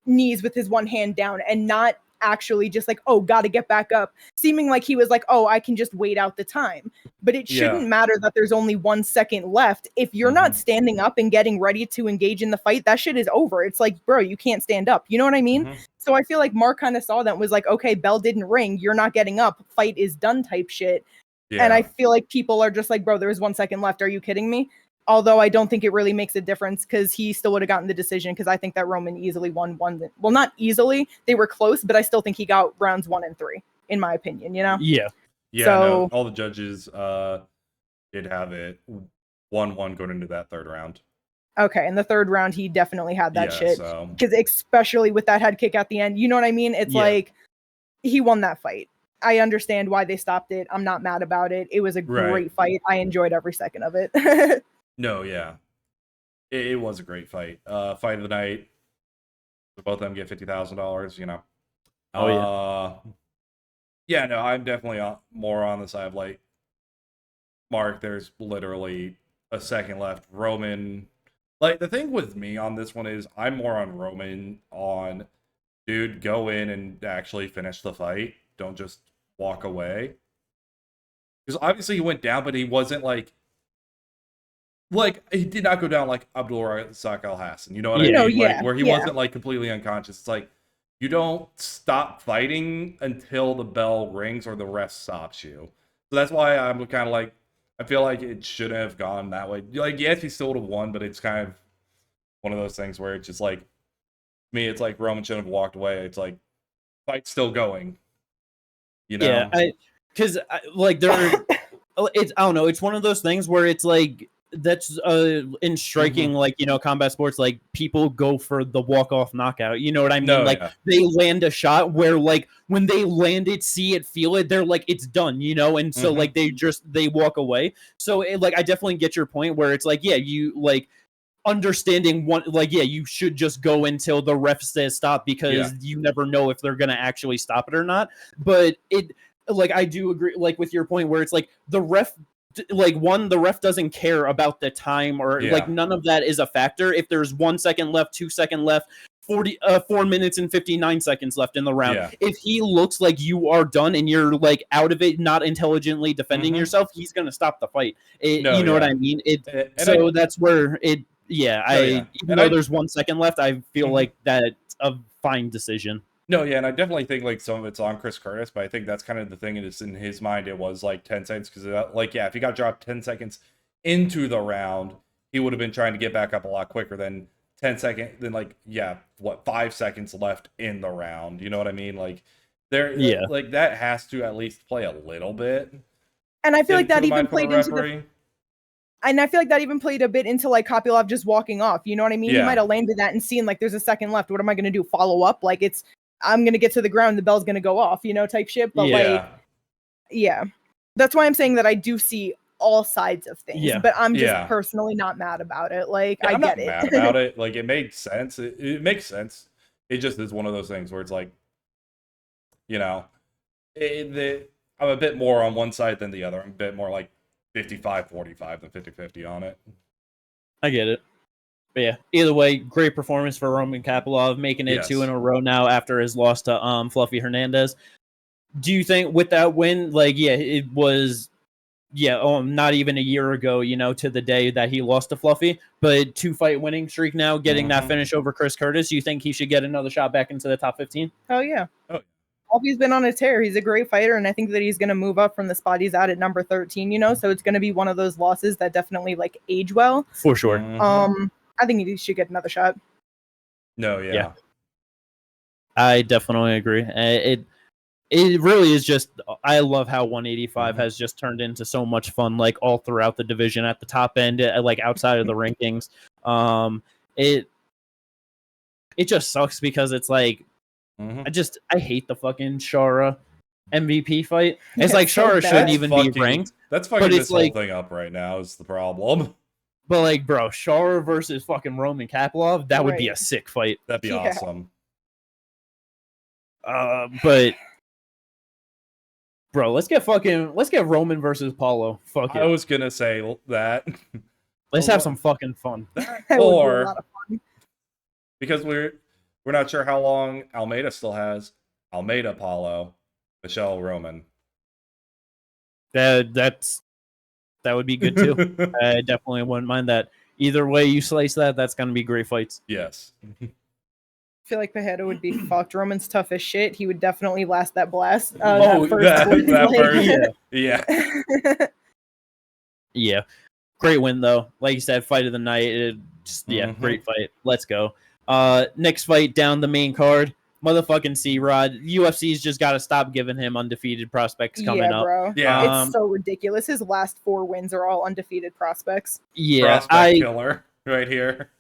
knees with his one hand down and not actually just like, oh, gotta get back up, seeming like he was like, oh, I can just wait out the time. But it shouldn't matter that there's only 1 second left. If you're not standing up and getting ready to engage in the fight, that shit is over. It's like, bro, you can't stand up. You know what I mean? So I feel like Mark kind of saw that and was like, okay, bell didn't ring, you're not getting up, fight is done type shit. And I feel like people are just like, bro, there's 1 second left, are you kidding me? Although I don't think it really makes a difference because he still would have gotten the decision, because I think that Roman easily won one. Well, not easily. They were close, but I still think he got rounds 1 and 3, in my opinion, Yeah. Yeah, so, no, all the judges did have it 1-1 going into that third round. Okay, in the third round, he definitely had that shit. Because especially with that head kick at the end, you know what I mean? It's like, he won that fight. I understand why they stopped it. I'm not mad about it. It was a great fight. I enjoyed every second of it. No, yeah. It was a great fight. Fight of the night. Both of them get $50,000, you know. Oh, yeah. Yeah, no, I'm definitely more on the side of, like, Mark, there's literally a second left. Roman, like, the thing with me on this one is I'm more on Roman on, dude, go in and actually finish the fight. Don't just walk away. Because obviously he went down, but he wasn't, like, he did not go down like Abdul Razak Alhassan. You know what I mean? Yeah, like, where he wasn't, like, completely unconscious. It's like, you don't stop fighting until the bell rings or the ref stops you. So that's why I'm kind of like, I feel like it shouldn't have gone that way. Like, yes, he still would have won, but it's kind of one of those things where it's just like, me, it's like Roman shouldn't have walked away. It's like, fight's still going. You know? Yeah, because like there, it's I don't know. It's one of those things where it's like that's in striking, like, you know, combat sports, like people go for the walk-off knockout. You know what I mean? No, like they land a shot where, like, when they land it, see it, feel it, they're like, it's done, you know? And so like they walk away. So like I definitely get your point where it's like, yeah, you like understanding one, like, yeah, you should just go until the ref says stop, because you never know if they're gonna actually stop it or not. But it, like, I do agree, like, with your point where it's like the ref, like, the ref doesn't care about the time or like none of that is a factor. If there's 1 second left, 2 second left, 4 minutes and 59 seconds left in the round, if he looks like you are done and you're like out of it, not intelligently defending yourself, he's gonna stop the fight. You know what I mean? That's where it. Even though there's 1 second left, I feel like that's a fine decision. No, yeah, and I definitely think, like, some of it's on Chris Curtis, but I think that's kind of the thing is in his mind it was, like, 10 seconds, because, like, yeah, if he got dropped 10 seconds into the round, he would have been trying to get back up a lot quicker than 5 seconds left in the round, you know what I mean? Like, like, that has to at least play a little bit. And I feel like that even played into and I feel like that even played a bit into, like, Kopylov just walking off. You know what I mean? He might have landed that and seen, like, there's a second left. What am I going to do? Follow up? Like, I'm going to get to the ground. The bell's going to go off, you know, type shit. But, like, that's why I'm saying that I do see all sides of things. But I'm just personally not mad about it. Like, I get it. I'm not mad about it. Like, it made sense. It makes sense. It just is one of those things where it's like, you know, I'm a bit more on one side than the other. I'm a bit more like 55-45 than 50-50 on it. I get it. But yeah, either way, great performance for Roman Kopylov, making it 2 in a row now after his loss to Fluffy Hernandez. Do you think with that win, like, it was, not even a year ago, you know, to the day that he lost to Fluffy, but 2-fight winning streak now, getting that finish over Chris Curtis, you think he should get another shot back into the top 15? Oh, yeah. He's been on a tear. He's a great fighter, and I think that he's going to move up from the spot he's at number 13, you know, so it's going to be one of those losses that definitely, like, age well. For sure. I think he should get another shot. No, yeah. I definitely agree. It really is just, I love how 185 has just turned into so much fun, like, all throughout the division at the top end, like, outside of the rankings. It just sucks because it's like, I hate the fucking Shara MVP fight. It's like Shara shouldn't even be ranked. That's fucking this whole thing up right now is the problem. But, like, bro, Shara versus fucking Roman Kopylov, that would be a sick fight. That'd be awesome. But, bro, let's get Roman versus Paulo. Fuck it. I was gonna say that. Let's have some fucking fun. Or, a lot of fun. Because we're not sure how long Almeida still has. Almeida, Paulo, Michelle, Roman. That would be good too. I definitely wouldn't mind that. Either way you slice that, that's going to be great fights. Yes. I feel like Pajeda would be fucked. Roman's tough as shit. He would definitely last that blast. That first. Yeah. Yeah. Great win, though. Like you said, fight of the night. Great fight. Let's go. Next fight down the main card. Motherfucking C-Rod. UFC's just got to stop giving him undefeated prospects coming up. Bro. Yeah, it's so ridiculous. His last 4 wins are all undefeated prospects. Yeah, Prospect killer right here.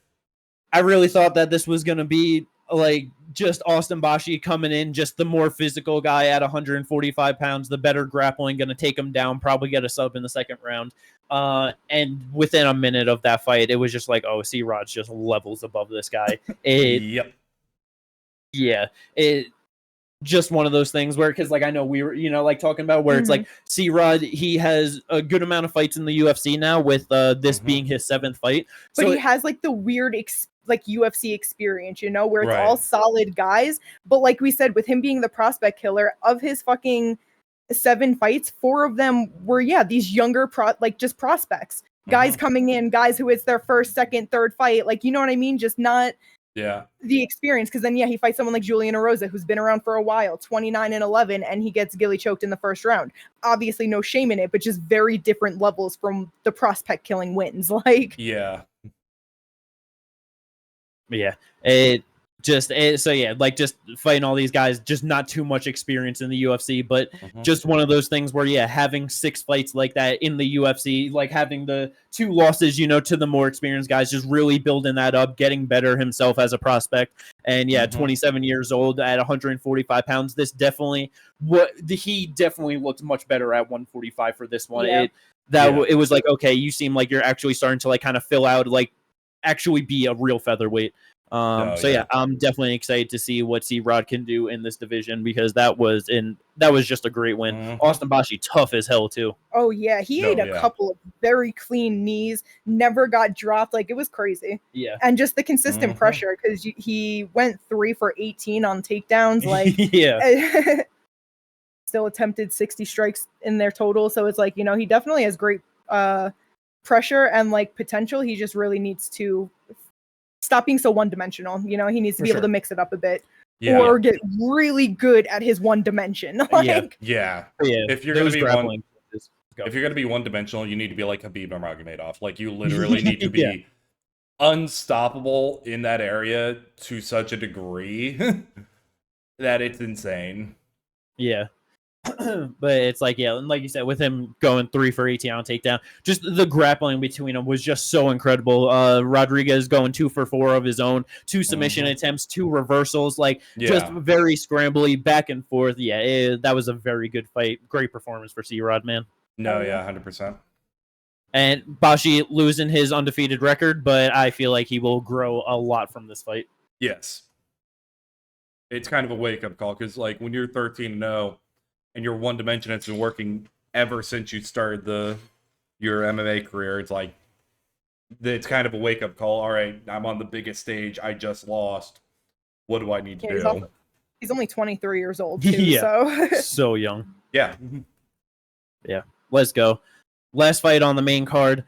I really thought that this was going to be like just Austin Bashi coming in, just the more physical guy at 145 pounds, the better grappling, going to take him down, probably get a sub in the second round. And within a minute of that fight, it was just like, oh, C-Rod's just levels above this guy. Yep. Yeah. Just one of those things where, because like I know we were, like talking about where it's like C-Rod, he has a good amount of fights in the UFC now with this being his 7th fight. But he has like the weird UFC experience, where it's all solid guys. But like we said, with him being the prospect killer, of his fucking 7 fights, 4 of them were these younger just prospects, guys coming in, guys who it's their first, second, third fight, like, you know what I mean, just not the experience. Because then he fights someone like Julian Erosa, who's been around for a while, 29-11, and he gets gilly choked in the first round. Obviously no shame in it, but just very different levels from the prospect killing wins. Like just fighting all these guys, just not too much experience in the UFC, but just one of those things where having 6 fights like that in the UFC, like having the 2 losses, to the more experienced guys, just really building that up, getting better himself as a prospect. And 27 years old at 145 pounds, he definitely looked much better at 145 for this one. It was like, okay, you seem like you're actually starting to like kind of fill out, like actually be a real featherweight. I'm definitely excited to see what C-Rod can do in this division, because that was just a great win. Austin Bashi, tough as hell too. Oh yeah, he ate a couple of very clean knees, never got dropped, like it was crazy. Yeah, and just the consistent pressure, because he went 3 for 18 on takedowns, like still attempted 60 strikes in their total. So it's like, he definitely has great pressure and like potential. He just really needs to stop being so one-dimensional. He needs to be able to mix it up a bit, or get really good at his one dimension. Like, if you're gonna be one-dimensional, you need to be like Khabib Nurmagomedov. Like, you literally need to be unstoppable in that area to such a degree that it's insane. Yeah. But it's like, and like you said, with him going 3 for 18 on takedown, just the grappling between them was just so incredible. Rodriguez going 2 for 4 of his own, 2 submission attempts, 2 reversals, just very scrambly back and forth. That was a very good fight. Great performance for C-Rod, man. 100%. And Bashi losing his undefeated record, but I feel like he will grow a lot from this fight. Yes. It's kind of a wake-up call, because like when you're 13-0 and your one dimension has been working ever since you started your MMA career, it's like, it's kind of a wake-up call. All right, I'm on the biggest stage. I just lost. What do I need to do? He's only 23 years old, too. So young. Yeah. Let's go. Last fight on the main card.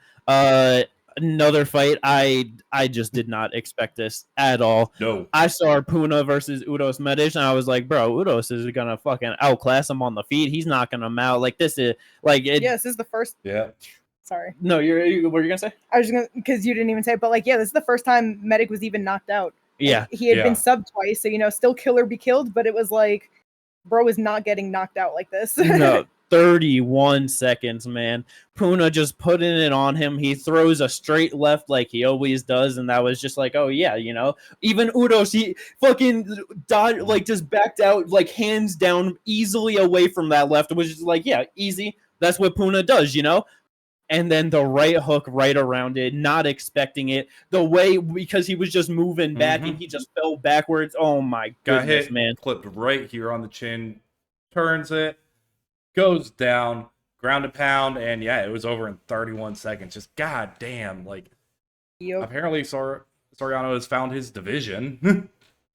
Another fight. I just did not expect this at all. No. I saw Puna versus Uros Medic, and I was like, bro, Uros is gonna fucking outclass him on the feet. He's knocking him out. Like, this is like this is the first. Yeah. Sorry. No, what were you gonna say? I was just gonna, because you didn't even say it, but like, this is the first time Medic was even knocked out. Yeah. He had been subbed twice, so still kill or be killed, but it was like, bro is not getting knocked out like this. No. 31 seconds, man. Puna just putting it on him. He throws a straight left like he always does, and that was just like, oh yeah, even Uros, he fucking dodged, like just backed out, like hands down, easily away from that left, which is like, easy. That's what Puna does, And then the right hook right around it, not expecting it. The way, because he was just moving back and he just fell backwards. Oh my goodness, got hit, man. Clipped right here on the chin, turns it, goes down, ground and pound, and it was over in 31 seconds. Just goddamn, like, apparently Soriano has found his division.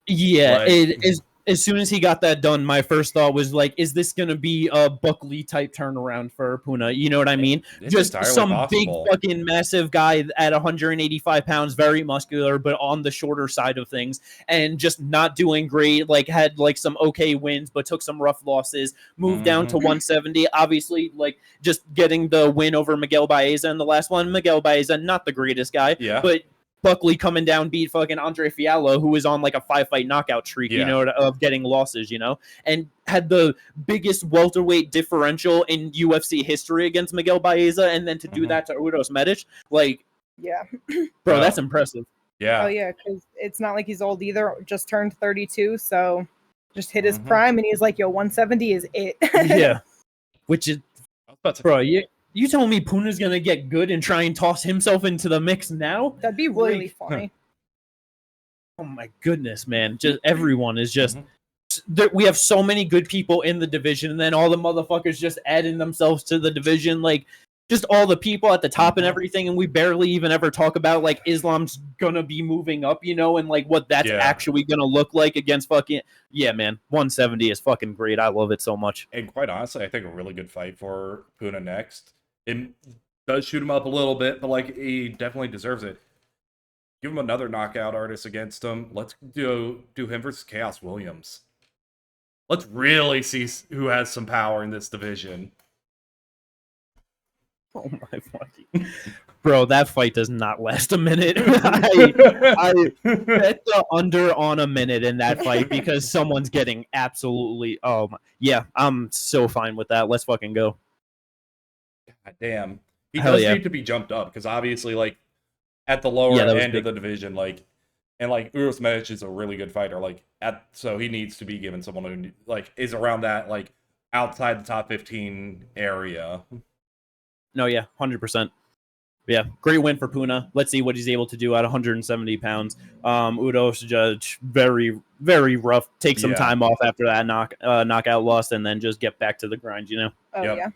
It is. As soon as he got that done, my first thought was like, is this going to be a Buckley type turnaround for Puna? You know what I mean? It's just some possible. Big fucking massive guy at 185 pounds, very muscular, but on the shorter side of things, and just not doing great. Like, had like some okay wins, but took some rough losses, moved down to 170. Obviously, like, just getting the win over Miguel Baeza in the last one. Miguel Baeza, not the greatest guy, but Buckley coming down, beat fucking Andre Fiallo, who was on like a 5-fight knockout streak, of getting losses, and had the biggest welterweight differential in UFC history against Miguel Baeza, and then to do that to Uros Medic, like, bro, that's impressive. Yeah. Oh yeah, because it's not like he's old either. Just turned 32, so just hit his prime, and he's like, "Yo, 170 is it." Yeah, which is, bro. You telling me Puna's gonna get good and try and toss himself into the mix now? That'd be really funny. Oh my goodness, man! Just everyone is just. We have so many good people in the division, and then all the motherfuckers just adding themselves to the division, like just all the people at the top and everything, and we barely even ever talk about like Islam's gonna be moving up, you know, and like what that's actually gonna look like against fucking man. 170 is fucking great. I love it so much. And quite honestly, I think a really good fight for Puna next. It does shoot him up a little bit, but like he definitely deserves it. Give him another knockout artist against him. Let's do him versus Chaos Williams. Let's really see who has some power in this division. Oh my fucking... Bro, that fight does not last a minute. I bet the under on a minute in that fight because someone's getting absolutely... Yeah, I'm so fine with that. Let's fucking go. God damn. He does need to be jumped up because obviously, like, at the lower end of the division, like, and like Uros Medic is a really good fighter, like so he needs to be given someone who like is around that like outside the top 15 area. No, yeah, 100%. Yeah, great win for Puna. Let's see what he's able to do at 170 pounds. Uros judge very, very rough. Take some time off after that knockout loss, and then just get back to the grind. You know. Oh yeah.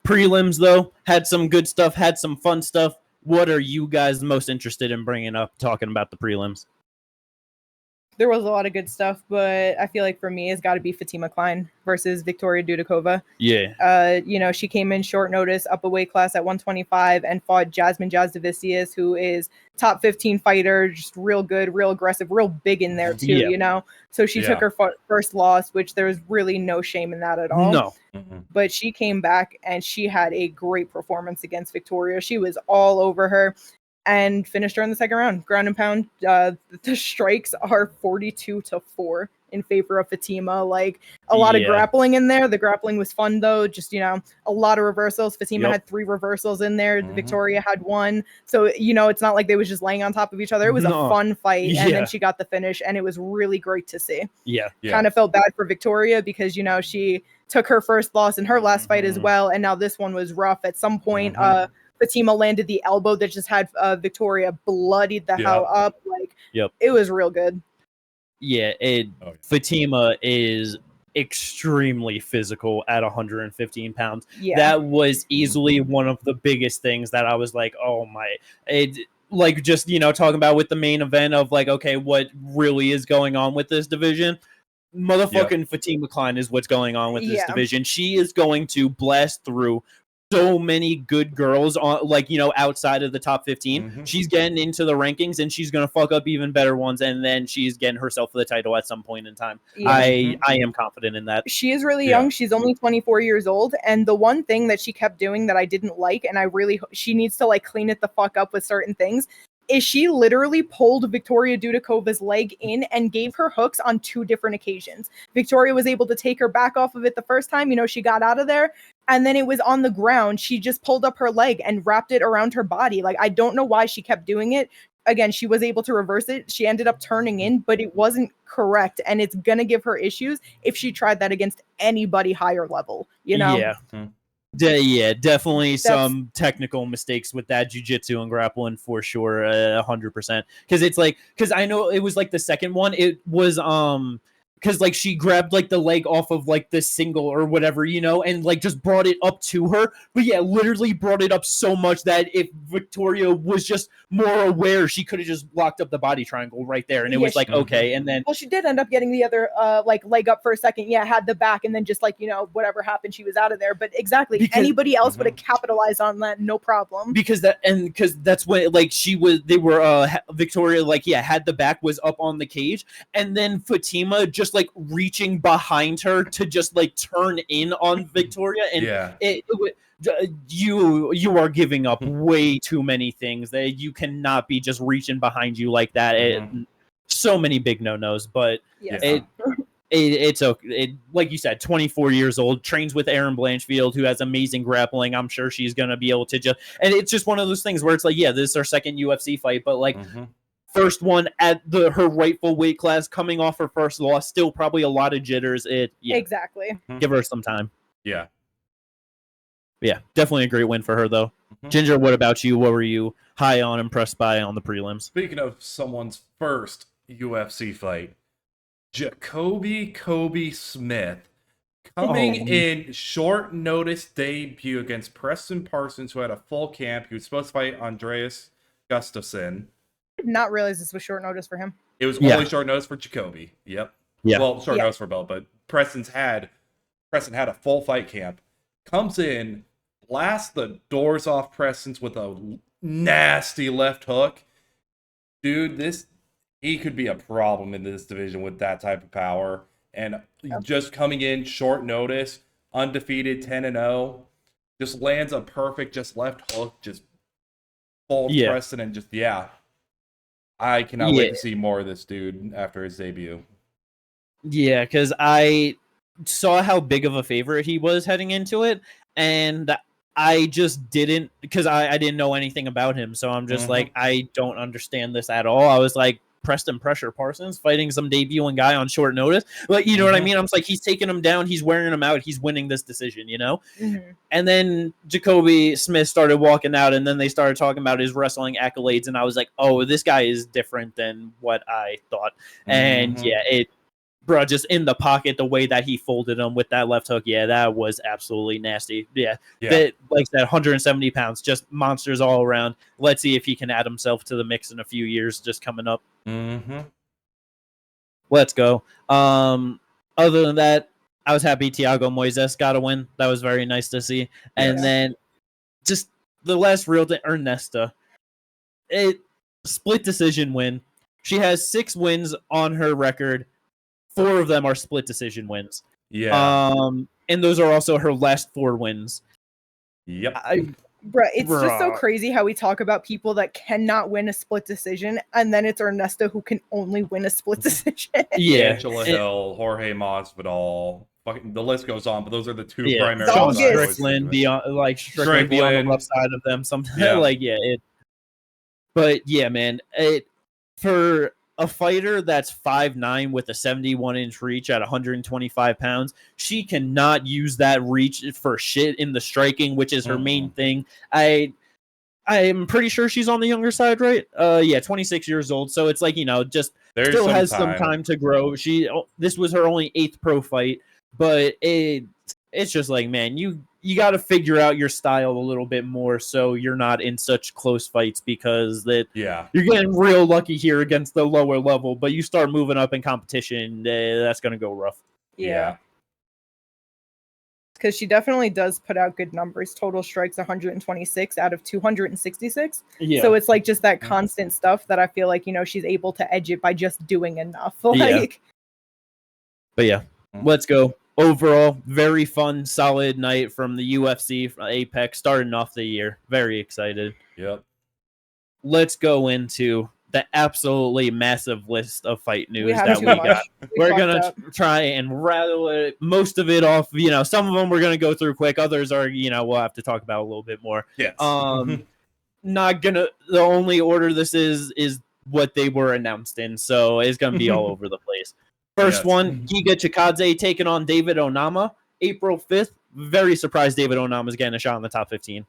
Prelims though had some good stuff, had some fun stuff. What are you guys most interested in bringing up, talking about the prelims? There was a lot of good stuff, but I feel like for me, it's got to be Fatima Klein versus Victoria Dudikova. Yeah. You know, she came in short notice, up a weight class at 125, and fought Jasmine Jasdavicius, who is top 15 fighter, just real good, real aggressive, real big in there too. You know, so she took her first loss, which there's really no shame in that at all. No. But she came back and she had a great performance against Victoria. She was all over her. And finished her in the second round. Ground and pound, the strikes are 42-4 in favor of Fatima. Like a lot of grappling in there. The grappling was fun though. Just, you know, a lot of reversals. Fatima had 3 reversals in there. Victoria had 1. So, you know, it's not like they was just laying on top of each other. It was a fun fight. And then she got the finish and it was really great to see. Kind of felt bad for Victoria because, you know, she took her first loss in her last fight as well. And now this one was rough. At some point, Fatima landed the elbow that just had Victoria bloodied the hell up. Like, it was real good. Yeah, Fatima is extremely physical at 115 pounds. That was easily one of the biggest things that I was like, oh my... like, just, you know, talking about with the main event of, like, okay, what really is going on with this division? Motherfucking Fatima Klein is what's going on with this division. She is going to blast through so many good girls on, like, you know, outside of the top 15. She's getting into the rankings and she's gonna fuck up even better ones, and then she's getting herself for the title at some point in time. I am confident in that. She is really young. She's only 24 years old, and the one thing that she kept doing that I didn't like, and she needs to like clean it the fuck up with certain things, is she literally pulled Victoria Dudikova's leg in and gave her hooks on 2 different occasions. Victoria was able to take her back off of it the first time, you know, she got out of there, and then it was on the ground. She just pulled up her leg and wrapped it around her body. Like, I don't know why she kept doing it. Again, she was able to reverse it. She ended up turning in, but it wasn't correct, and it's gonna give her issues if she tried that against anybody higher level, you know? Definitely some technical mistakes with that jiu-jitsu and grappling for sure, 100%. Because I know it was like the second one. It was because like she grabbed like the leg off of like the single or whatever, you know, and like just brought it up to her. But yeah, literally brought it up so much that if Victoria was just more aware, she could have just locked up the body triangle right there, and it was like okay. And then she did end up getting the other like leg up for a second. Yeah, had the back, and then just like, you know, whatever happened, she was out of there. But exactly, anybody else would have capitalized on that, no problem. Because that's when like Victoria like had the back, was up on the cage, and then Fatima just like reaching behind her to just like turn in on Victoria, and you are giving up way too many things. That you cannot be just reaching behind you like that. So many big no-nos, but like you said, 24 years old, trains with Erin Blanchfield, who has amazing grappling. I'm sure she's going to be able to and it's just one of those things where it's like, yeah, this is her second UFC fight, but like first one at her rightful weight class, coming off her first loss, still probably a lot of jitters. Exactly. Give her some time. Yeah. Yeah, definitely a great win for her, though. Ginger, what about you? What were you high on, impressed by on the prelims? Speaking of someone's first UFC fight, Kobe Smith coming in short notice debut against Preston Parsons, who had a full camp. He was supposed to fight Andreas Gustafsson. I did not realize this was short notice for him. It was only short notice for Jacoby. Yep. Yeah. Well, short notice for Bell, but Preston had a full fight camp. Comes in, blasts the doors off Preston's with a nasty left hook. Dude, he could be a problem in this division with that type of power. And just coming in short notice, undefeated, 10-0, just lands a perfect left hook, just folds Preston and I cannot wait to see more of this dude after his debut. Yeah, because I saw how big of a favorite he was heading into it, and I just didn't, because I didn't know anything about him, so I'm just like, I don't understand this at all. I was like, Preston Pressure Parsons fighting some debuting guy on short notice, like, you know what I mean? I'm like, he's taking him down, he's wearing him out, he's winning this decision, you know? And then Jacoby Smith started walking out, and then they started talking about his wrestling accolades, and I was like, oh, this guy is different than what I thought. And bro, just in the pocket, the way that he folded him with that left hook, that was absolutely nasty. That, like that, 170 pounds, just monsters all around. Let's see if he can add himself to the mix in a few years, just coming up. Let's go. Other than that, I was happy Thiago Moises got a win. That was very nice to see. And then just the last real thing, Ernesta. Split decision win. She has 6 wins on her record. 4 of them are split decision wins. And those are also her last 4 wins. Bruh, it's just so crazy how we talk about people that cannot win a split decision, and then it's Ernesta who can only win a split decision. Angela Hill, Jorge Masvidal, the list goes on, but those are the 2 primary. Strickland beyond, Strickland beyond the left side of them. Something But yeah, man, for a fighter that's 5'9" with a 71-inch reach at 125 pounds, she cannot use that reach for shit in the striking, which is her main thing. I'm pretty sure she's on the younger side, right? 26 years old. So it's like, just still has some time to grow. This was her only 8th pro fight, but it's just like, man, you got to figure out your style a little bit more so you're not in such close fights, because you're getting real lucky here against the lower level, but you start moving up in competition, that's going to go rough. Because she definitely does put out good numbers. Total strikes 126 out of 266. So it's like just that constant stuff that I feel like, she's able to edge it by just doing enough. But let's go. Overall, very fun, solid night from the UFC Apex, starting off the year. Very excited. Let's go into the absolutely massive list of fight news that we got. We're going to try and rattle it, most of it off. Some of them we're going to go through quick. Others are, we'll have to talk about a little bit more. Not going to, the only order this is what they were announced in. So it's going to be all over the place. First one, Giga Chikadze taking on David Onama, April 5th. Very surprised David Onama's getting a shot in the top 15.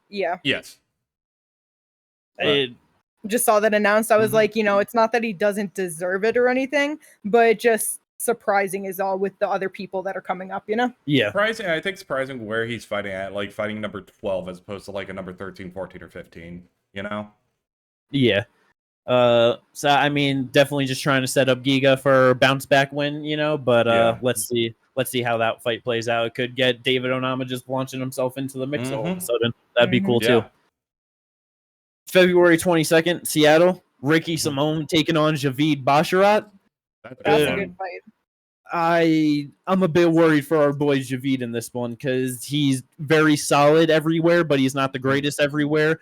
Just saw that announced. I was like, it's not that he doesn't deserve it or anything, but just surprising is all with the other people that are coming up, Surprising. I think surprising where he's fighting at, like fighting number 12 as opposed to like a number 13, 14, or 15, So I mean, definitely just trying to set up Giga for a bounce back win, but let's see how that fight plays out. It could get David Onama just launching himself into the mix all of a sudden. That'd be cool too. February 22nd, Seattle, Ricky Simone taking on Javid Basharat. That's a good fight. I'm a bit worried for our boy Javid in this one, because he's very solid everywhere, but he's not the greatest everywhere.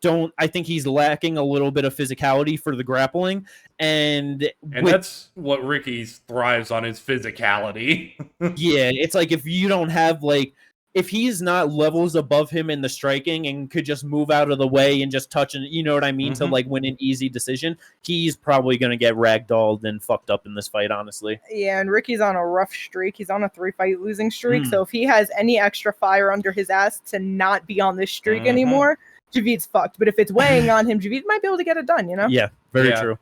I think he's lacking a little bit of physicality for the grappling, and that's what Ricky thrives on, his physicality. Yeah, it's like if you don't have if he's not levels above him in the striking and could just move out of the way and just touch, and you know what I mean, to win an easy decision, he's probably gonna get ragdolled and fucked up in this fight, honestly. Yeah, and Ricky's on a rough streak. He's on a 3-fight losing streak. So if he has any extra fire under his ass to not be on this streak anymore, Javid's fucked. But if it's weighing on him, Javid might be able to get it done, you know? Yeah, very true.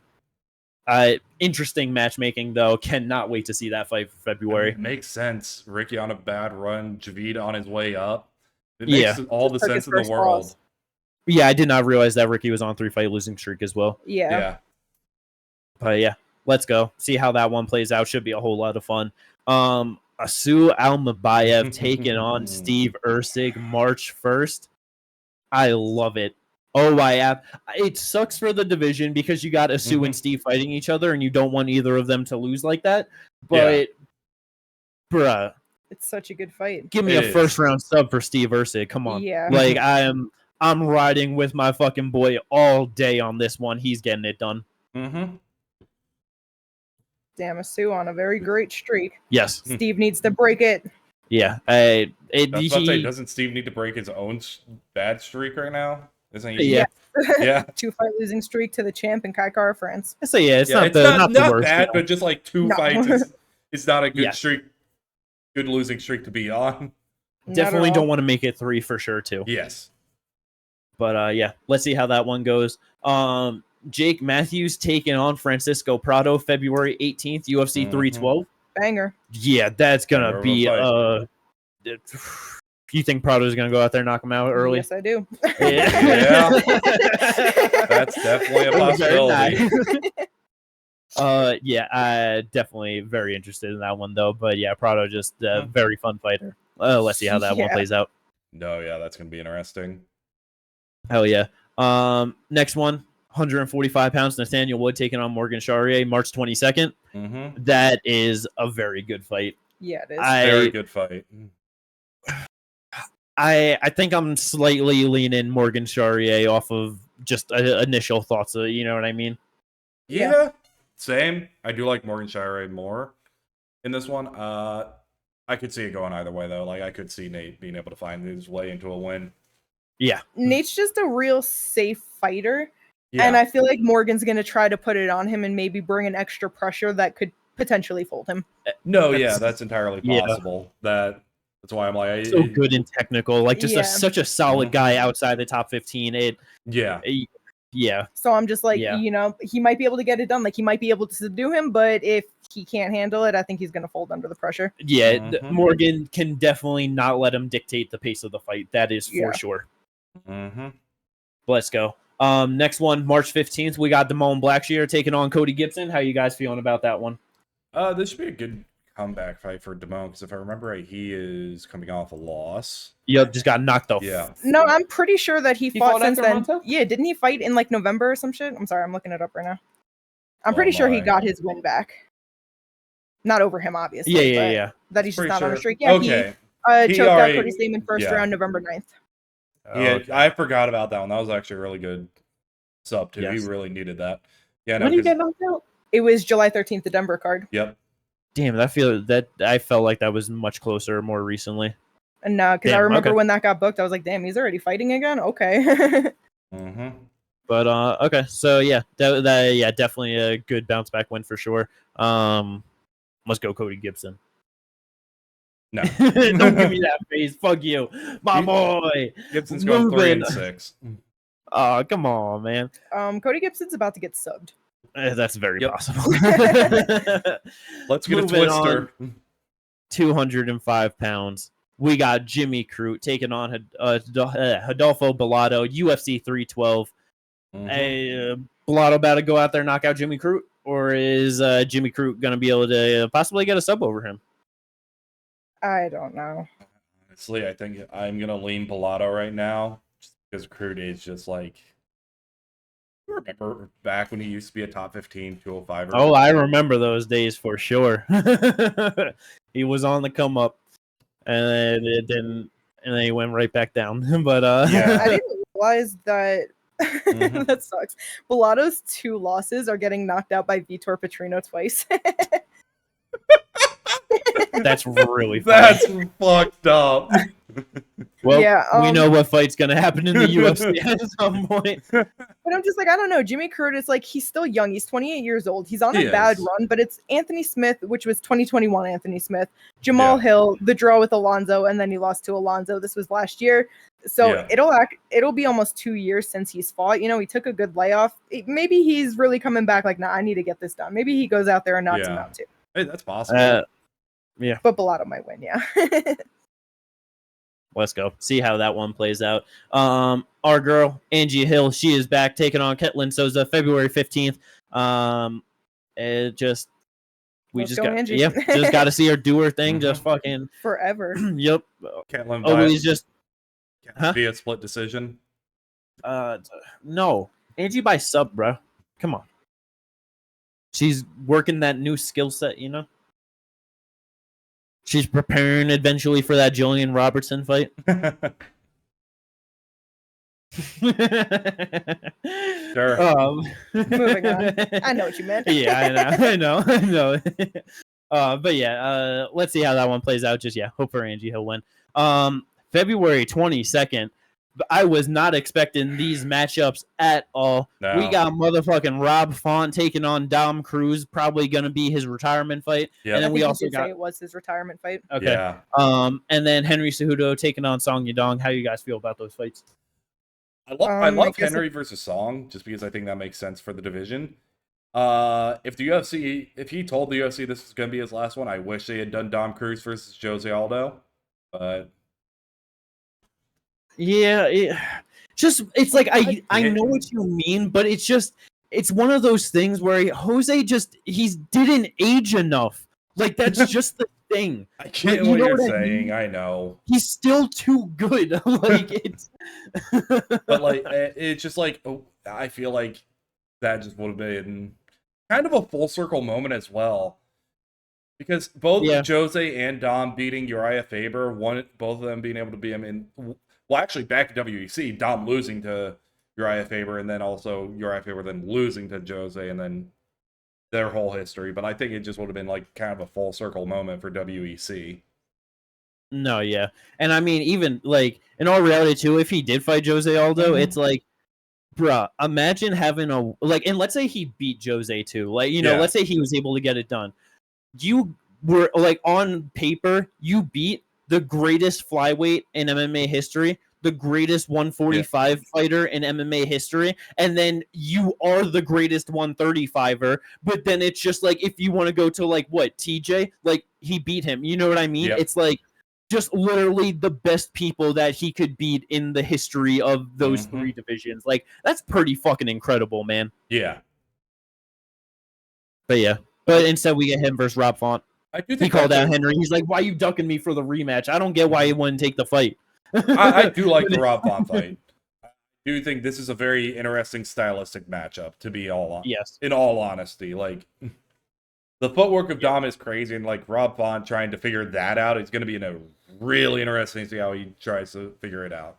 Interesting matchmaking, though. Cannot wait to see that fight for February. It makes sense. Ricky on a bad run, Javid on his way up. It makes all the sense in the world. Loss. Yeah, I did not realize that Ricky was on 3-fight losing streak as well. Yeah. But yeah, let's go. See how that one plays out. Should be a whole lot of fun. Asu Almabayev taking on Steve Ursig March 1st. I love it. It sucks for the division because you got Asu and Steve fighting each other, and you don't want either of them to lose like that. But, bruh, it's such a good fight. Give me a first-round sub for Steve Ursig. Come on. Yeah. Like, I'm riding with my fucking boy all day on this one. He's getting it done. Damn, Asu on a very great streak. Yes. Steve needs to break it. Yeah. Doesn't Steve need to break his own bad streak right now? Isn't he? Yeah. 2-fight losing streak to the champ in Kaikara, France. So it's not the worst, bad, but just like 2 fights is not a good streak, good losing streak to be on. Definitely don't want to make it 3 for sure too. Yes. But let's see how that one goes. Jake Matthews taking on Francisco Prado February 18th, UFC 312. Banger. Yeah, that's gonna be you think Prado's going to go out there and knock him out early? Yes, I do. Yeah. That's definitely a possibility. Definitely very interested in that one, though. But yeah, Prado just a very fun fighter. Let's see how that one plays out. No, yeah, that's going to be interesting. Hell yeah. Next one, 145 pounds, Nathaniel Wood taking on Morgan Charrier, March 22nd. That is a very good fight. Yeah, it is. Very good fight. I think I'm slightly leaning Morgan Charrier off of just initial thoughts. You know what I mean? Yeah, same. I do like Morgan Charrier more in this one. I could see it going either way, though. Like, I could see Nate being able to find his way into a win. Yeah. Nate's just a real safe fighter. Yeah. And I feel like Morgan's going to try to put it on him and maybe bring an extra pressure that could potentially fold him. No, that's entirely possible. That's why I'm like... So good and technical. Like, just such a solid guy outside the top 15. So I'm just like, you know, he might be able to get it done. Like, he might be able to subdue him, but if he can't handle it, I think he's going to fold under the pressure. Yeah, Morgan can definitely not let him dictate the pace of the fight. That is for sure. Let's go. Next one, March 15th, we got Damone Blackshear taking on Cody Gibson. How you guys feeling about that one? This should be a good comeback fight for Damone, because if I remember right, he is coming off a loss. Yep, just got knocked off. Yeah. No, I'm pretty sure that he fought since then. Yeah, didn't he fight in like November or some shit? I'm sorry, I'm looking it up right now. I'm pretty sure he got his win back. Not over him, obviously. Yeah. That he's just not on a streak. Yeah, okay. He choked out Cody Stamen first round, November 9th. I forgot about that one. That was actually a really good sub, too. Yes. He really needed that. Yeah. When did he get knocked out? It was July 13th, the Denver card. Yep. Damn, I felt like that was much closer more recently. And because I remember when that got booked, I was like, damn, he's already fighting again? Okay. But okay, so yeah, that definitely a good bounce back win for sure. Let's go, Cody Gibson. No. Don't give me that face. Fuck you. My boy. Gibson's going 3-6. Oh, come on, man. Cody Gibson's about to get subbed. That's very possible. Let's get a twister. 205 pounds. We got Jimmy Crute taking on Adolfo Bellato, UFC 312. Bellato about to go out there and knock out Jimmy Crute? Or is Jimmy Crute going to be able to possibly get a sub over him? I don't know. Honestly, I think I'm going to lean Bellato right now. Just because Crute is just like... Remember back when he used to be a top 15 205? Oh, I remember those days for sure. He was on the come up, and then he went right back down. But I didn't realize that That sucks. Bellato's 2 losses are getting knocked out by Vitor Petrino twice. That's really funny. That's fucked up. Well, yeah, we know what fight's gonna happen in the UFC at some point. But I'm just like, I don't know. Jimmy Curtis, like, he's still young. He's 28 years old. He's on a bad run, but it's Anthony Smith, which was 2021 Anthony Smith, Jamal Hill, the draw with Alonzo, and then he lost to Alonzo. This was last year. So it'll be almost 2 years since he's fought. You know, he took a good layoff. Maybe he's really coming back like, nah, I need to get this done. Maybe he goes out there and knocks him out too. Hey, that's possible. Yeah. But Bellato might win, yeah. Let's go. See how that one plays out. Our girl, Angie Hill, she is back taking on Ketlin Souza February 15th. Just got to see her do her thing. Just fucking forever. Yep. Ketlin always just be a split decision. No. Angie by sub, bro. Come on. She's working that new skill set, you know? She's preparing eventually for that Jillian Robertson fight. Sure. Moving on. I know what you meant. Yeah, I know. But yeah, let's see how that one plays out. Just hope for Angie he'll win. February 22nd. I was not expecting these matchups at all. No. We got motherfucking Rob Font taking on Dom Cruz, probably going to be his retirement fight. Yep. And then we also got it was his retirement fight. Okay. Yeah. And then Henry Cejudo taking on Song Yadong. How do you guys feel about those fights? I love Henry versus Song just because I think that makes sense for the division. If he told the UFC this was going to be his last one, I wish they had done Dom Cruz versus Jose Aldo, but. Yeah, it's like I know what you mean, but it's one of those things where Jose he didn't age enough. Like that's just the thing. I get what you're saying. I know he's still too good. Like it's, but like it's just like I feel like that just would have been kind of a full circle moment as well. Because both Jose and Dom beating Uriah Faber, both of them being able to beat him in. Well, actually, back to WEC, Dom losing to Uriah Faber, and then also Uriah Faber then losing to Jose, and then their whole history. But I think it just would have been like kind of a full circle moment for WEC. No, yeah. And I mean, even like in all reality, too, if he did fight Jose Aldo, it's like, bruh, imagine having and let's say he beat Jose too. Like, let's say he was able to get it done. You were like on paper, you beat the greatest flyweight in MMA history, the greatest 145 fighter in MMA history, and then you are the greatest 135er, but then it's just like, if you want to go to like, what, TJ? Like, he beat him, you know what I mean? Yep. It's like, just literally the best people that he could beat in the history of those three divisions. Like, that's pretty fucking incredible, man. Yeah. But instead we get him versus Rob Font. He called out Henry. He's like, why are you ducking me for the rematch? I don't get why he wouldn't take the fight. I do like the Rob Font fight. I do think this is a very interesting stylistic matchup, to be in all honesty. Like, the footwork of Dom is crazy, and like Rob Font trying to figure that out, it's going to be really interesting to see how he tries to figure it out.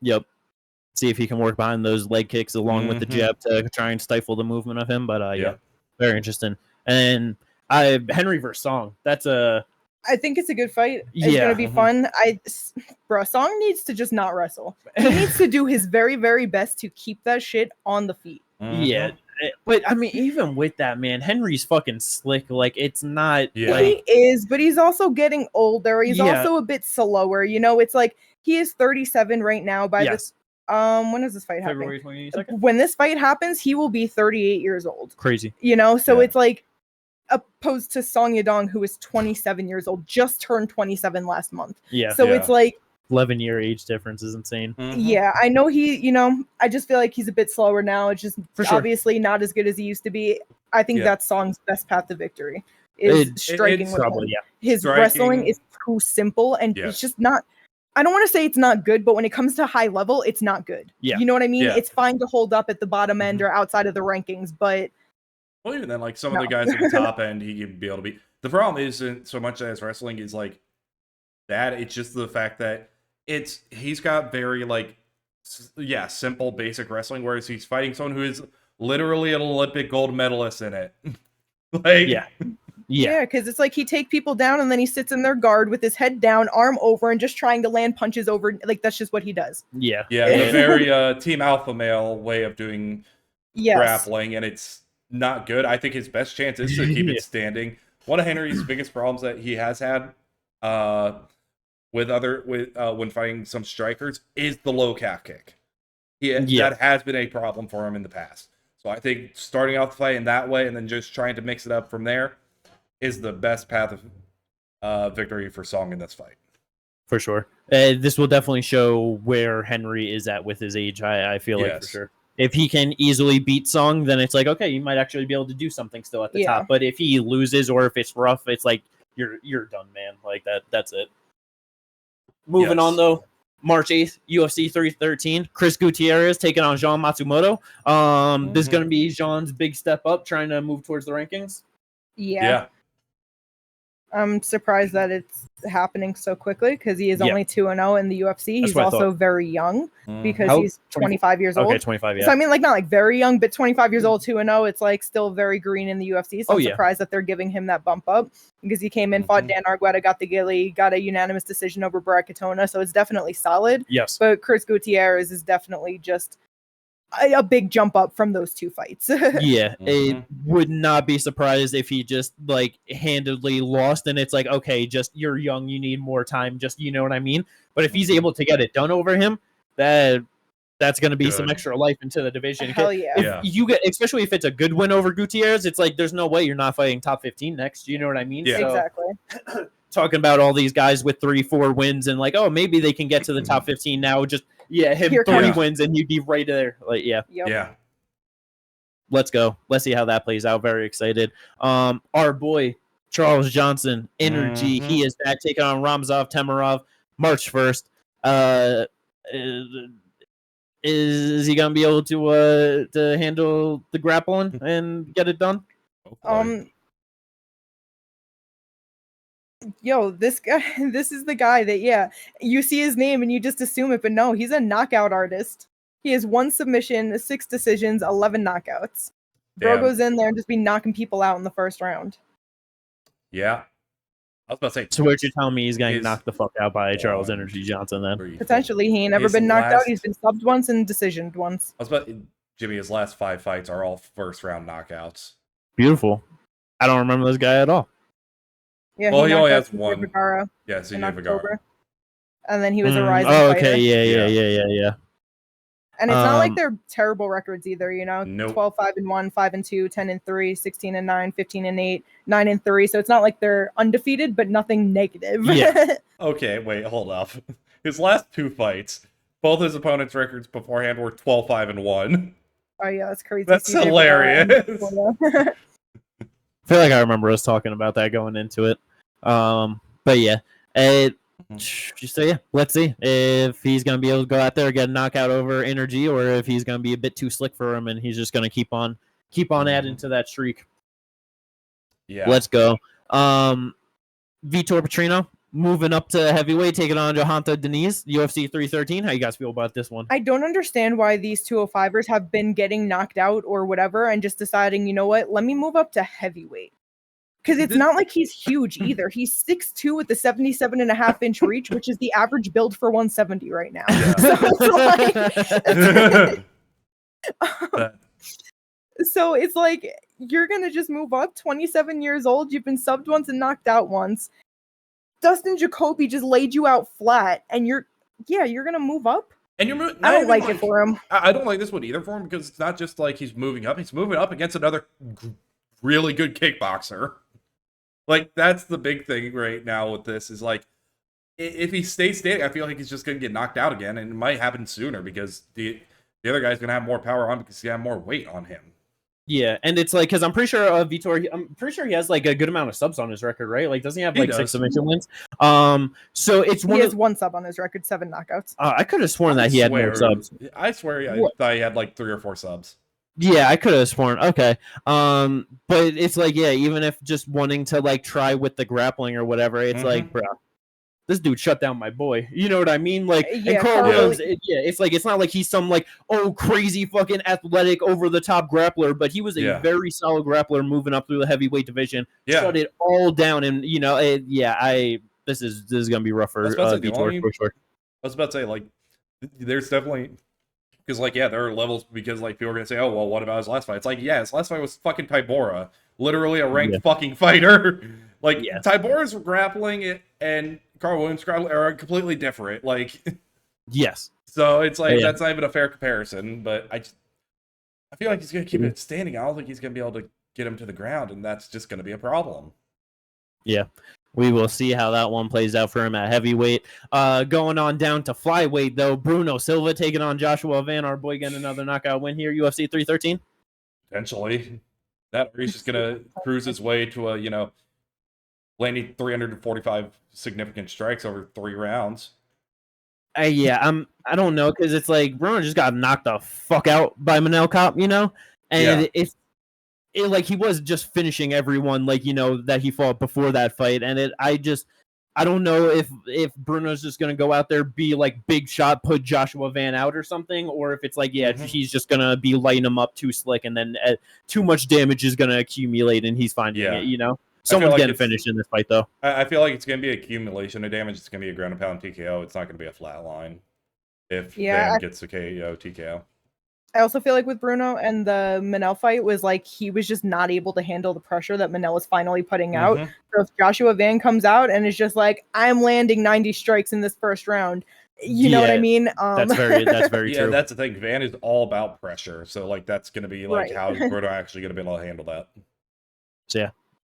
Yep. See if he can work behind those leg kicks along with the jab to try and stifle the movement of him. But very interesting. And Henry versus Song. I think it's a good fight. It's gonna be fun. Song needs to just not wrestle. He needs to do his very, very best to keep that shit on the feet. Yeah, but I mean, even with that, man, Henry's fucking slick. Like, it's not. Yeah. He is, but he's also getting older. He's also a bit slower. You know, it's like he is 37 right now. When does this fight happen? February 22nd. When this fight happens, he will be 38 years old. Crazy. You know, so it's like. Opposed to Song Yadong, who is 27 years old, just turned 27 last month. Yeah. So it's like 11-year age difference is insane. Yeah, I know I just feel like he's a bit slower now. It's just obviously not as good as he used to be. I think that's Song's best path to victory is striking with him. His wrestling is too simple, and it's just not. I don't want to say it's not good, but when it comes to high level, it's not good. Yeah. You know what I mean? Yeah. It's fine to hold up at the bottom end or outside of the rankings, but. Well, even then, like some of the guys at the top end, he could be able to beat. The problem isn't so much as wrestling is like that. It's just the fact that he's got very like simple, basic wrestling, whereas he's fighting someone who is literally an Olympic gold medalist in it. Yeah, because it's like he take people down and then he sits in their guard with his head down, arm over, and just trying to land punches over. Like, that's just what he does. Yeah, the very team alpha male way of doing grappling, and it's not good. I think his best chance is to keep it standing. One of Henry's biggest problems that he has had when fighting some strikers is the low calf kick. That has been a problem for him in the past. So I think starting off the fight in that way and then just trying to mix it up from there is the best path of victory for Song in this fight. For sure. This will definitely show where Henry is at with his age, I feel like, for sure. If he can easily beat Song, then it's like, okay, you might actually be able to do something still at the top. But if he loses or if it's rough, it's like, you're done, man. Like, that's it. Moving on, though. March 8th, UFC 313. Chris Gutierrez taking on Jean Matsumoto. This is going to be Jean's big step up, trying to move towards the rankings. Yeah. I'm surprised that it's happening so quickly because he is only 2-0 in the UFC. He's also very young because he's 25 years old. Okay, 25, yeah. So I mean, like, not like very young, but 25 years old, 2-0. It's like still very green in the UFC. So I'm surprised that they're giving him that bump up because he came in, fought Dan Argueta, got the Gilly, got a unanimous decision over Brad Katona. So it's definitely solid. Yes. But Chris Gutierrez is definitely just a big jump up from those two fights. It would not be surprised if he just like handedly lost and it's like, okay, just you're young, you need more time, just, you know what I mean? But if he's able to get it done over him, that's going to be some extra life into the division. Hell yeah. If you get, especially if it's a good win over Gutierrez, it's like there's no way you're not fighting top 15 next. You know what I mean? Yeah. So, exactly. Talking about all these guys with 3-4 wins and like, oh, maybe they can get to the top 15 now. Just him 3 wins and you'd be right there. Like, let's go. Let's see how that plays out. Very excited. Our boy Charles Johnson, Energy. He is back taking on Ramzov Temirov March 1st. Is he gonna be able to handle the grappling and get it done? This guy, this is the guy that, you see his name and you just assume it, but no, he's a knockout artist. He has 1 submission, 6 decisions, 11 knockouts. Bro goes in there and just be knocking people out in the first round. Yeah. I was about to say. So what you're telling me he's getting knocked the fuck out by Charles Energy Johnson then? Potentially. He ain't never been knocked out. He's been subbed once and decisioned once. I was about Jimmy, his last 5 fights are all first round knockouts. Beautiful. I don't remember this guy at all. Yeah, he only has 1. Vergara CJ Vergara. And then he was a rising fighter. Okay, yeah. And it's not like they're terrible records either, you know? Nope. 12-5-1, 5-2, 10-3, 16-9, 15-8, 9-3. So it's not like they're undefeated, but nothing negative. Yeah. Okay, wait, hold up. His last 2 fights, both his opponents' records beforehand were 12-5-1. Oh yeah, that's crazy. That's hilarious. I feel like I remember us talking about that going into it. But yeah. So yeah, let's see if he's gonna be able to go out there and get a knockout over Energy, or if he's gonna be a bit too slick for him and he's just gonna keep on adding to that streak. Yeah, let's go. Vitor Petrino moving up to heavyweight, taking on Johanna Denice, UFC 313. How you guys feel about this one? I don't understand why these 205ers have been getting knocked out or whatever, and just deciding, you know what, let me move up to heavyweight. Because it's not like he's huge either. He's 6'2" with a 77.5-inch reach, which is the average build for 170 right now. So it's like you're going to just move up. 27 years old. You've been subbed once and knocked out once. Dustin Jacoby just laid you out flat. And you're going to move up? And you're I don't like it for him. I don't like this one either for him because it's not just like he's moving up. He's moving up against another really good kickboxer. Like, that's the big thing right now with this is, like, if he stays standing, I feel like he's just going to get knocked out again, and it might happen sooner because the other guy's going to have more power on because he's going to have more weight on him. Yeah, and it's like, because I'm pretty sure Vitor, he has, like, a good amount of subs on his record, right? Like, doesn't he have, like, 6 submission wins? So it's he has 1 sub on his record, 7 knockouts. I could have sworn that he had more subs. I swear I thought he had, like, 3 or 4 subs. Yeah, I could have sworn. Okay. But it's like, even if just wanting to like try with the grappling or whatever, it's like, bro, this dude shut down my boy. You know what I mean? Like, Yeah, and Carl Williams, it's like, it's not like he's some like, oh, crazy fucking athletic over the top grappler, but he was a very solid grappler moving up through the heavyweight division. Shut it all down, and you know, this is gonna be rough for Vitor for sure. I was about to say, like, there's definitely, because like, there are levels, because like people are gonna say, oh well, what about his last fight? It's like, his last fight was fucking Tybura, literally a ranked fucking fighter. Like, Tybura's grappling and Carl Williams grappling are completely different. Like, yes. So it's like that's not even a fair comparison. But I feel like he's gonna keep it standing. I don't think he's gonna be able to get him to the ground, and that's just gonna be a problem. Yeah. We will see how that one plays out for him at heavyweight. Going on down to flyweight, though, Bruno Silva taking on Joshua Van. Our boy getting another knockout win here, UFC 313. Potentially. That he's just gonna cruise his way to a, landing 345 significant strikes over 3 rounds. I don't know, because it's like Bruno just got knocked the fuck out by Manel Kopp, and it's like he was just finishing everyone, like, that he fought before that fight, and I don't know if Bruno's just gonna go out there, be like big shot, put Joshua Van out or something, or if it's like he's just gonna be lighting him up too slick, and then too much damage is gonna accumulate, and he's finding it, Someone's getting finished in this fight, though. I feel like it's going to be accumulation of damage. It's going to be a ground and pound TKO. It's not going to be a flat line if Van gets a KO, TKO. I also feel like with Bruno and the Manel fight was like he was just not able to handle the pressure that Manel was finally putting out. So if Joshua Van comes out and is just like, I'm landing 90 strikes in this first round, you know what I mean? That's very true. Yeah, that's the thing. Van is all about pressure. So like that's going to be like how is Bruno actually going to be able to handle that? So yeah.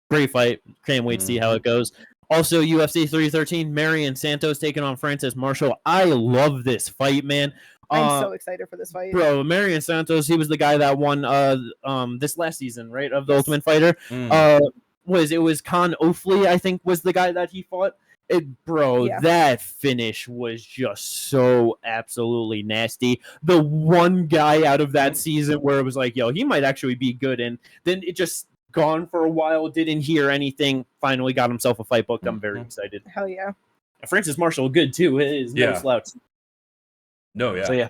Great fight. Can't wait to see how it goes. Also, UFC 313, Marion Santos taking on Francis Marshall. I love this fight, man. I'm so excited for this fight. Bro, Marion Santos, he was the guy that won this last season, right, of the Ultimate Fighter. It was Khan Ofli, I think, was the guy that he fought. That finish was just so absolutely nasty. The one guy out of that season where it was like, yo, he might actually be good, and then it just gone for a while, didn't hear anything, finally got himself a fight booked. I'm very excited. Hell yeah. Francis Marshall, good too. It is no slouch. No, yeah. So yeah.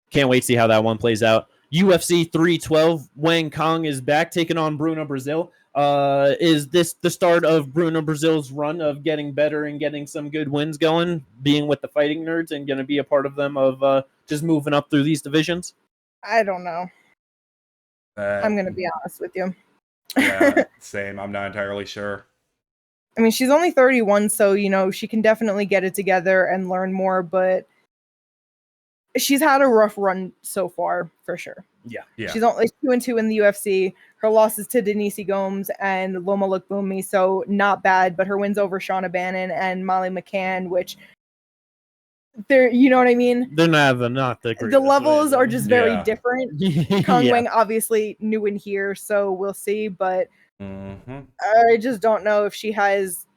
Can't wait to see how that one plays out. UFC 312, Wang Kong is back taking on Bruno Brazil. Is this the start of Bruno Brazil's run of getting better and getting some good wins going, being with the Fighting Nerds and going to be a part of them of just moving up through these divisions? I don't know. I'm going to be honest with you. Yeah, same. I'm not entirely sure. I mean, she's only 31, so, she can definitely get it together and learn more, but she's had a rough run so far, for sure. Yeah. She's only 2-2 in the UFC. Her losses to Denice Gomes and Loma Lookboonmee, so not bad, but her wins over Shauna Bannon and Molly McCann, which... you know what I mean? They're not the greatest. The levels are just very different. Kong Wang obviously new in here, so we'll see, but I just don't know if she has...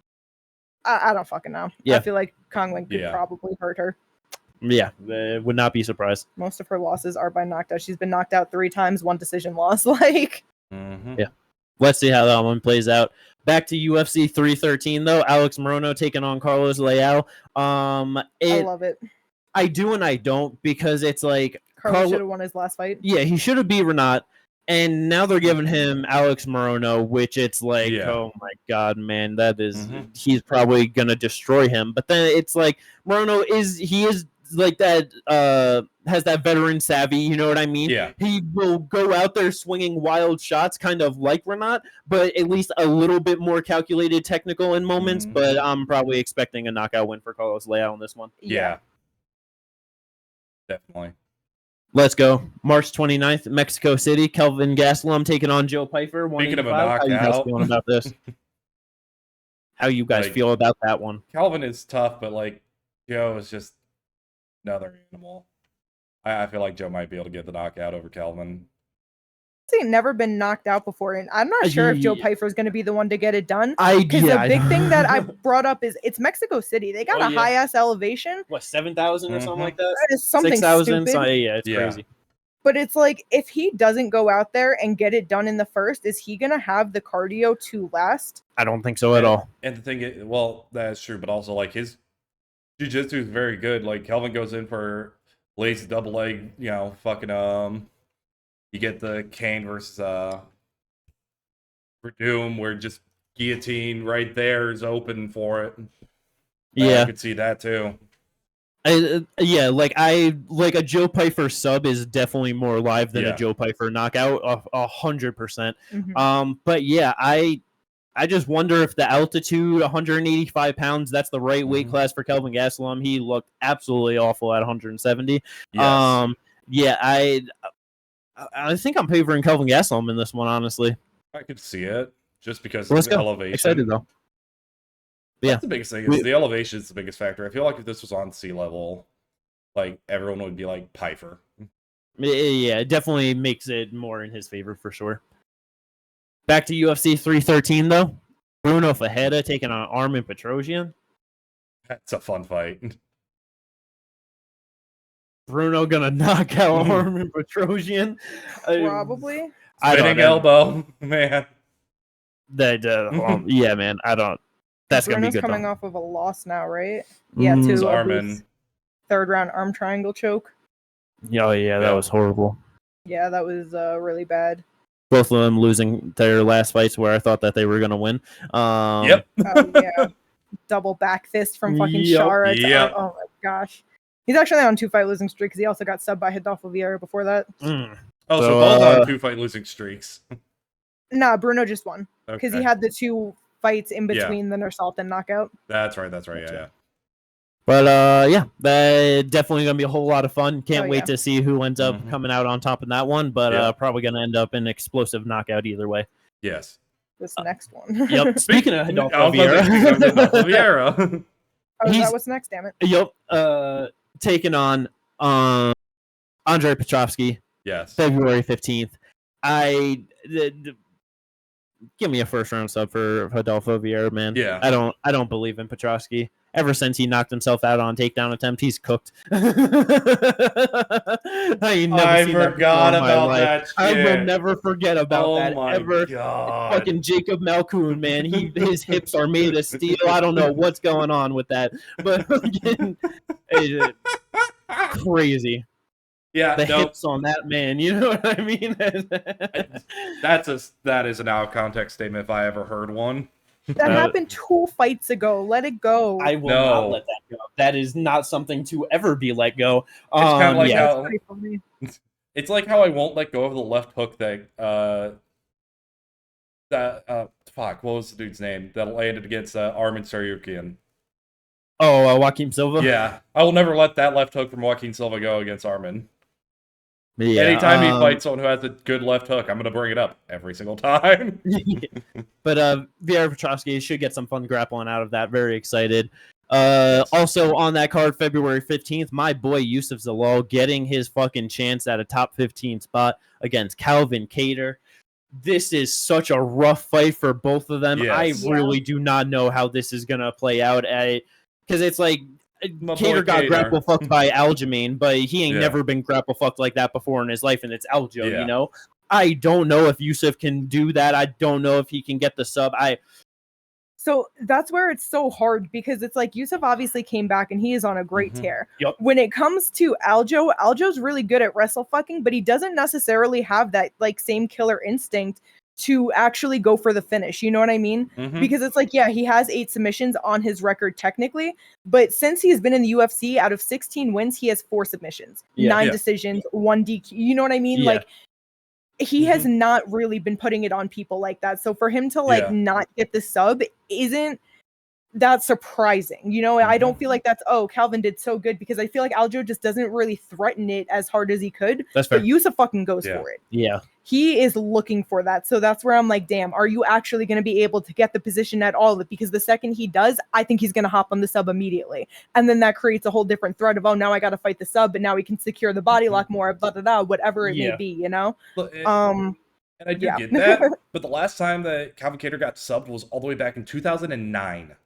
I don't fucking know. I feel like Kong Wang could probably hurt her. Yeah, would not be surprised. Most of her losses are by knockout. She's been knocked out 3 times, 1 decision loss. Like, yeah. Let's see how that one plays out. Back to UFC 313, though. Alex Morono taking on Carlos Leal. I love it. I do and I don't, because it's like... Carlos should have won his last fight. Yeah, he should have beat Renat. And now they're giving him Alex Morono, which it's like, oh my God, man, that is... He's probably going to destroy him. But then it's like, Morono is like that, has that veteran savvy, you know what I mean? Yeah. He will go out there swinging wild shots, kind of like Renat, but at least a little bit more calculated technical in moments, but I'm probably expecting a knockout win for Carlos Leal in this one. Yeah. Definitely. Let's go. March 29th, Mexico City, Kelvin Gastelum taking on Joe Piper. Speaking of a knockout. How you guys feeling about this? How you guys feel about that one? Kelvin is tough, but like Joe is just another animal. I feel like Joe might be able to get the knockout over Kelvin. He's never been knocked out before, and I'm not sure if Joe Piper is going to be the one to get it done. Because the big thing that I brought up is it's Mexico City. They got a high ass elevation. What, 7,000 or something like that? That is something 6,000. stupid. So, yeah, it's crazy. But it's like, if he doesn't go out there and get it done in the first, is he going to have the cardio to last? I don't think so at all. And the thing is, well, that's true, but also, like, his jiu-jitsu is very good. Like, Kelvin goes in for lazy double leg, you know, fucking, you get the Kane versus, Verdum, where just guillotine right there is open for it. Yeah. I could see that, too. Yeah, like a Joe Pyfer sub is definitely more live than a Joe Pyfer knockout, 100%. But yeah, I just wonder if the altitude, 185 pounds, that's the right weight class for Kelvin Gastelum. He looked absolutely awful at 170. Yes. Yeah, I think I'm favoring Kelvin Gastelum in this one, honestly. I could see it just because of the elevation. Excited though. That's the biggest thing. Is the elevation is the biggest factor. I feel like if this was on sea level, like everyone would be like Pyfer. Yeah, it definitely makes it more in his favor for sure. Back to UFC 313 though. Bruno Fajeda taking on Armin Petrosyan. That's a fun fight. Bruno gonna knock out Armin Petrosyan. Probably. Spinning elbow, man. Yeah, man. I don't. That's Bruno's gonna be good. Coming off of a loss now, right? Yeah, to Armin. Third round arm triangle choke. Oh yeah, that was horrible. Yeah, that was really bad. Both of them losing their last fights where I thought that they were gonna win. Yep. Oh yeah. Double back fist from fucking Shara. Yep. Oh my gosh. He's actually on 2-fight losing streak because he also got subbed by Rodolfo Vieira before that. Oh, so both on 2-fight losing streaks. Nah, Bruno just won because he had the 2 fights in between the Nursultan knockout. That's right. Yeah. But yeah, that definitely gonna be a whole lot of fun. Can't wait to see who ends up coming out on top in that one. But probably gonna end up an explosive knockout either way. Yes. This next one. Yep. Speaking of Rodolfo Vieira, what's next? Damn it. Yep. Taking on Andre Petrovsky. Yes. February 15th. Give me a first round sub for Rodolfo Vieira, man. Yeah. I don't believe in Petrovsky. Ever since he knocked himself out on takedown attempt, he's cooked. I forgot about that shit. I will never forget about that ever. God. Fucking Jacob Malkoun, man. His hips are made of steel. I don't know what's going on with that, but crazy. Yeah, the hips on that man. You know what I mean? That is an out of context statement if I ever heard one. That happened 2 fights ago. Let it go. I will not let that go. That is not something to ever be let go. It's kind of like how it's like how I won't let go of the left hook that fuck, what was the dude's name that landed against Armin Saryukian? Oh, Joaquin Silva? Yeah. I will never let that left hook from Joaquin Silva go against Armin. Yeah, anytime he fights someone who has a good left hook, I'm going to bring it up every single time. But Vieira Petrovsky should get some fun grappling out of that. Very excited. Also on that card, February 15th, my boy Yusuf Zalal getting his fucking chance at a top 15 spot against Calvin Kattar. This is such a rough fight for both of them. Yes. I really do not know how this is going to play out. Because it's like, Kattar got grapple fucked by Aljamain, but he ain't never been grapple fucked like that before in his life, and it's Aljo, you know? I don't know if Yusuf can do that. I don't know if he can get the sub. So that's where it's so hard, because it's like Yusuf obviously came back and he is on a great tear. Yep. When it comes to Aljo's really good at wrestle fucking, but he doesn't necessarily have that like same killer instinct to actually go for the finish. You know what I mean? Because it's like, yeah, he has 8 submissions on his record technically, but since he's been in the UFC, out of 16 wins, he has 4 submissions, 9 decisions, 1 DQ. You know what I mean? Like, he has not really been putting it on people like that. So for him to like not get the sub isn't that surprising. You know, I don't feel like that's, Calvin did so good, because I feel like Aljo just doesn't really threaten it as hard as he could. That's fair. But Yusuf fucking goes for it. Yeah. He is looking for that. So that's where I'm like, damn, are you actually going to be able to get the position at all? Because the second he does, I think he's going to hop on the sub immediately. And then that creates a whole different threat of, now I got to fight the sub, but now we can secure the body lock more, blah, blah, blah, whatever it may be, you know? And I do get that, but the last time that Calvin Kattar got subbed was all the way back in 2009.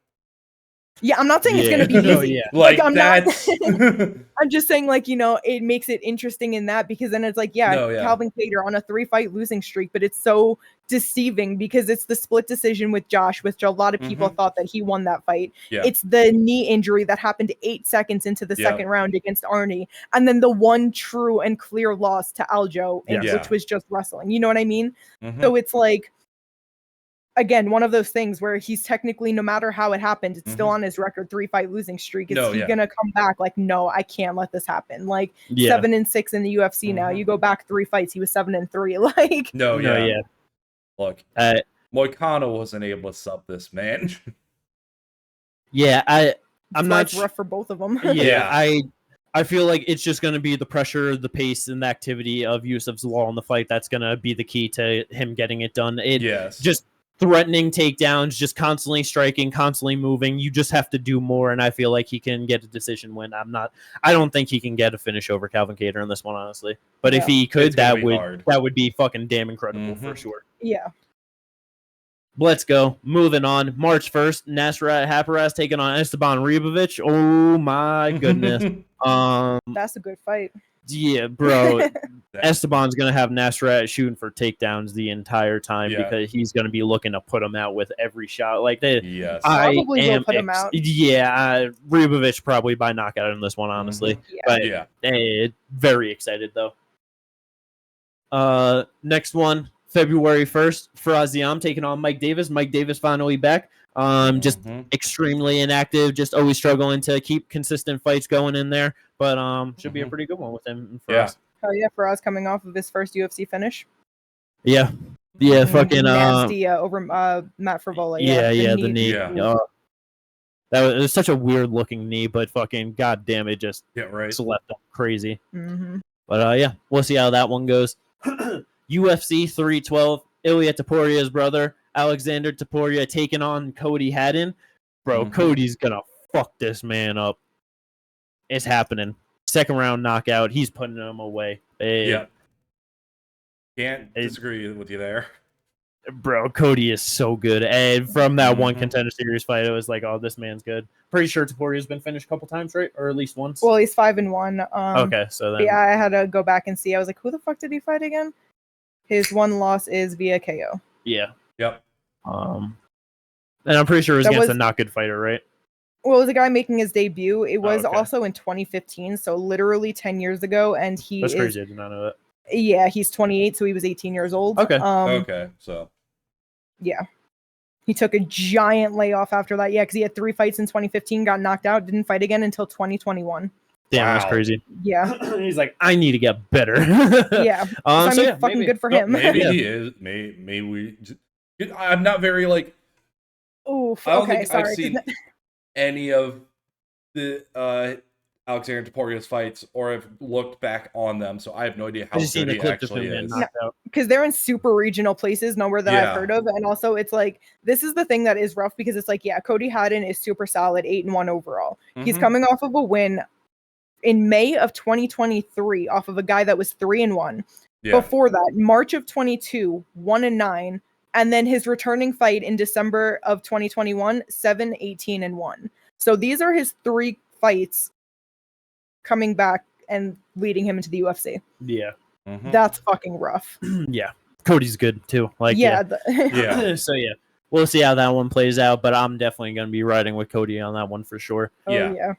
Yeah, I'm not saying it's going to be easy. Like I'm that's... not. I'm just saying, like, it makes it interesting in that because then it's like, Calvin Kattar on a 3-fight losing streak, but it's so deceiving because it's the split decision with Josh, which a lot of people thought that he won that fight. Yeah. It's the knee injury that happened 8 seconds into the second round against Arnie, and then the one true and clear loss to Aljo, which was just wrestling. You know what I mean? So it's like, again, one of those things where he's technically, no matter how it happened, it's still on his record 3-fight losing streak. Is he gonna come back? Like, no, I can't let this happen. Like 7-6 in the UFC now. You go back 3 fights, he was 7-3. Like Look, Moicano wasn't able to sub this man. I'm not rough for both of them. I feel like it's just going to be the pressure, the pace, and the activity of Yusuf Zalal in the fight that's going to be the key to him getting it done. Just threatening takedowns, just constantly striking, constantly moving. You just have to do more, and I feel like he can get a decision win. I don't think he can get a finish over Calvin Kattar in this one, honestly. But if he could, that would be fucking damn incredible for sure. Yeah. Let's go. Moving on. March 1st, Nasrat Haqparast taking on Esteban Ribovic. Oh my goodness. That's a good fight. Yeah, bro. Esteban's going to have Nasrat shooting for takedowns the entire time because he's going to be looking to put him out with every shot. Like probably will put him out. Yeah, Ribovic probably by knockout in this one, honestly. But very excited though. Next one, February 1st, Faraziam taking on Mike Davis. Mike Davis finally back. Just extremely inactive, just always struggling to keep consistent fights going in there. But should be a pretty good one with him for us. Oh yeah, Faraz coming off of his first UFC finish. Yeah, fucking nasty over Matt Frivola. The knee. That was such a weird looking knee, but fucking goddamn, it just slept up crazy. But we'll see how that one goes. UFC 312, Ilia Toporia's brother, Alexander Topuria, taking on Cody Haddon. Bro, Cody's gonna fuck this man up. It's happening. Second round knockout. He's putting him away. Can't disagree with you there. Bro, Cody is so good. And from that one Contender Series fight, it was like, oh, this man's good. Pretty sure Toporia's been finished a couple times, right? Or at least once. Well, he's 5-1. Okay, so then. Yeah, I had to go back and see. I was like, who the fuck did he fight again? His one loss is via KO. Yeah. Yep. And I'm pretty sure it was against a not good fighter, right? Well, it was a guy making his debut. It was also in 2015, so literally 10 years ago. And That's crazy. I did not know that. Yeah, he's 28, so he was 18 years old. Okay. So. Yeah. He took a giant layoff after that. Yeah, because he had 3 fights in 2015, got knocked out, didn't fight again until 2021. Damn, that's crazy. Yeah. He's like, I need to get better. Yeah. Fucking good for him. Maybe he is. Maybe we. I'm not very like. Oof. I don't think I've seen any of the Alexander Toporia's fights, or have looked back on them, so I have no idea how good he actually is. Because they're in super regional places, nowhere that I've heard of, and also it's like this is the thing that is rough because it's like Cody Haddon is super solid, 8-1 overall. He's coming off of a win in May of 2023 off of a guy that was 3-1. Before that, March of 22, 1-9. And then his returning fight in December of 2021, 7-18-1. So these are his 3 fights coming back and leading him into the UFC. Yeah. That's fucking rough. Yeah. Cody's good too. Like So we'll see how that one plays out, but I'm definitely going to be riding with Cody on that one for sure. Yeah.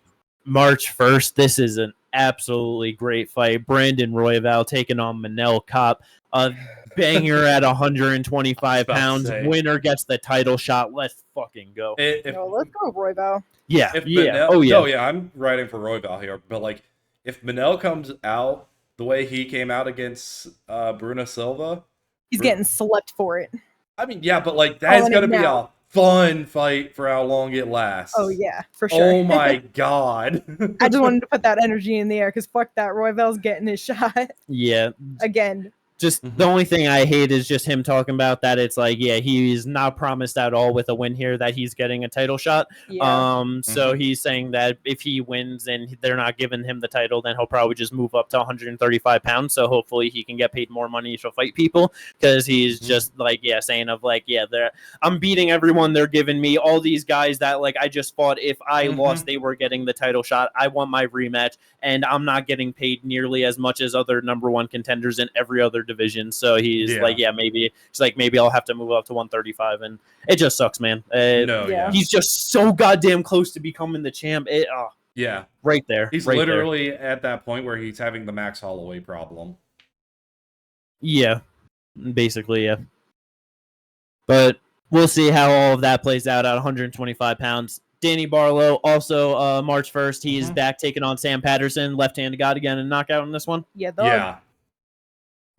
March 1st, this is an absolutely great fight. Brandon Royval taking on Manel Kopp. A banger at 125 pounds. Winner gets the title shot. Let's fucking go. Let's go, Royval. Yeah. I'm riding for Royval here. But, like, if Manel comes out the way he came out against Bruno Silva... He's getting slept for it. I mean, yeah, but, like, that's going to be a fun fight for how long it lasts. Oh, yeah, for sure. Oh, my God. I just wanted to put that energy in the air because fuck that. Royval's getting his shot. Yeah. Again. Just the only thing I hate is just him talking about that. It's like, yeah, he's not promised at all with a win here that he's getting a title shot. Yeah. So he's saying that if he wins and they're not giving him the title, then he'll probably just move up to 135 pounds. So hopefully he can get paid more money to fight people, because he's just like, yeah, saying of like, yeah, I'm beating everyone. They're giving me all these guys that like I just fought. If I lost, they were getting the title shot. I want my rematch, and I'm not getting paid nearly as much as other number one contenders in every other division. So he's like, yeah, maybe I'll have to move up to 135, and it just sucks, man. He's just so goddamn close to becoming the champ. Right there. He's literally at that point where he's having the Max Holloway problem. Yeah, basically, yeah. But we'll see how all of that plays out at 125 pounds. Danny Barlow, also March 1st, he's back taking on Sam Patterson. Left-handed God again and knockout in this one. Yeah, dog.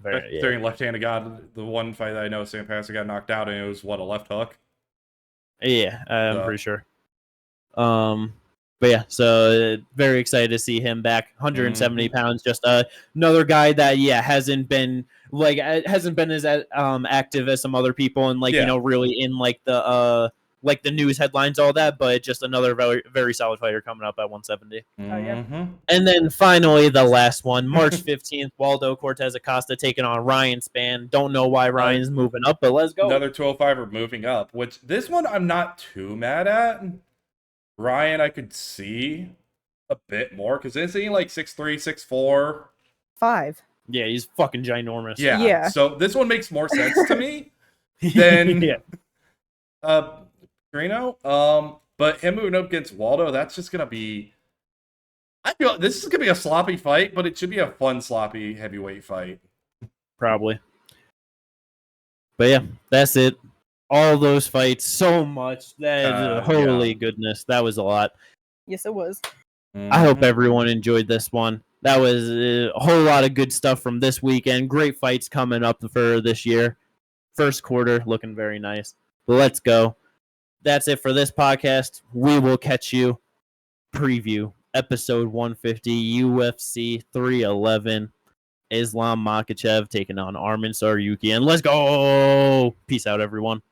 During left-handed God, the one fight that I know Sam Patterson got knocked out, and it was, a left hook? Yeah, I'm pretty sure. But yeah, so very excited to see him back. 170 pounds, just another guy that hasn't been as active as some other people, and really in like the news headlines, all that, but just another very, very solid fighter coming up at 170. And then finally, the last one, March 15th, Waldo Cortez Acosta taking on Ryan Spann. Don't know why Ryan's moving up, but let's go. Another 205er moving up, which this one I'm not too mad at. Ryan, I could see a bit more, because isn't he like 6'3", 6'4"? 5. Yeah, he's fucking ginormous. Yeah. So this one makes more sense to me than Trino. But him moving up against Waldo, that's just gonna be. I feel this is gonna be a sloppy fight, but it should be a fun sloppy heavyweight fight. Probably. But yeah, that's it. All those fights, so much. That holy goodness, that was a lot. Yes, it was. I hope everyone enjoyed this one. That was a whole lot of good stuff from this weekend. Great fights coming up for this year. First quarter looking very nice. Let's go. That's it for this podcast. We will catch you. Preview episode 150, UFC 311. Islam Makhachev taking on Arman Saryuki. And let's go. Peace out, everyone.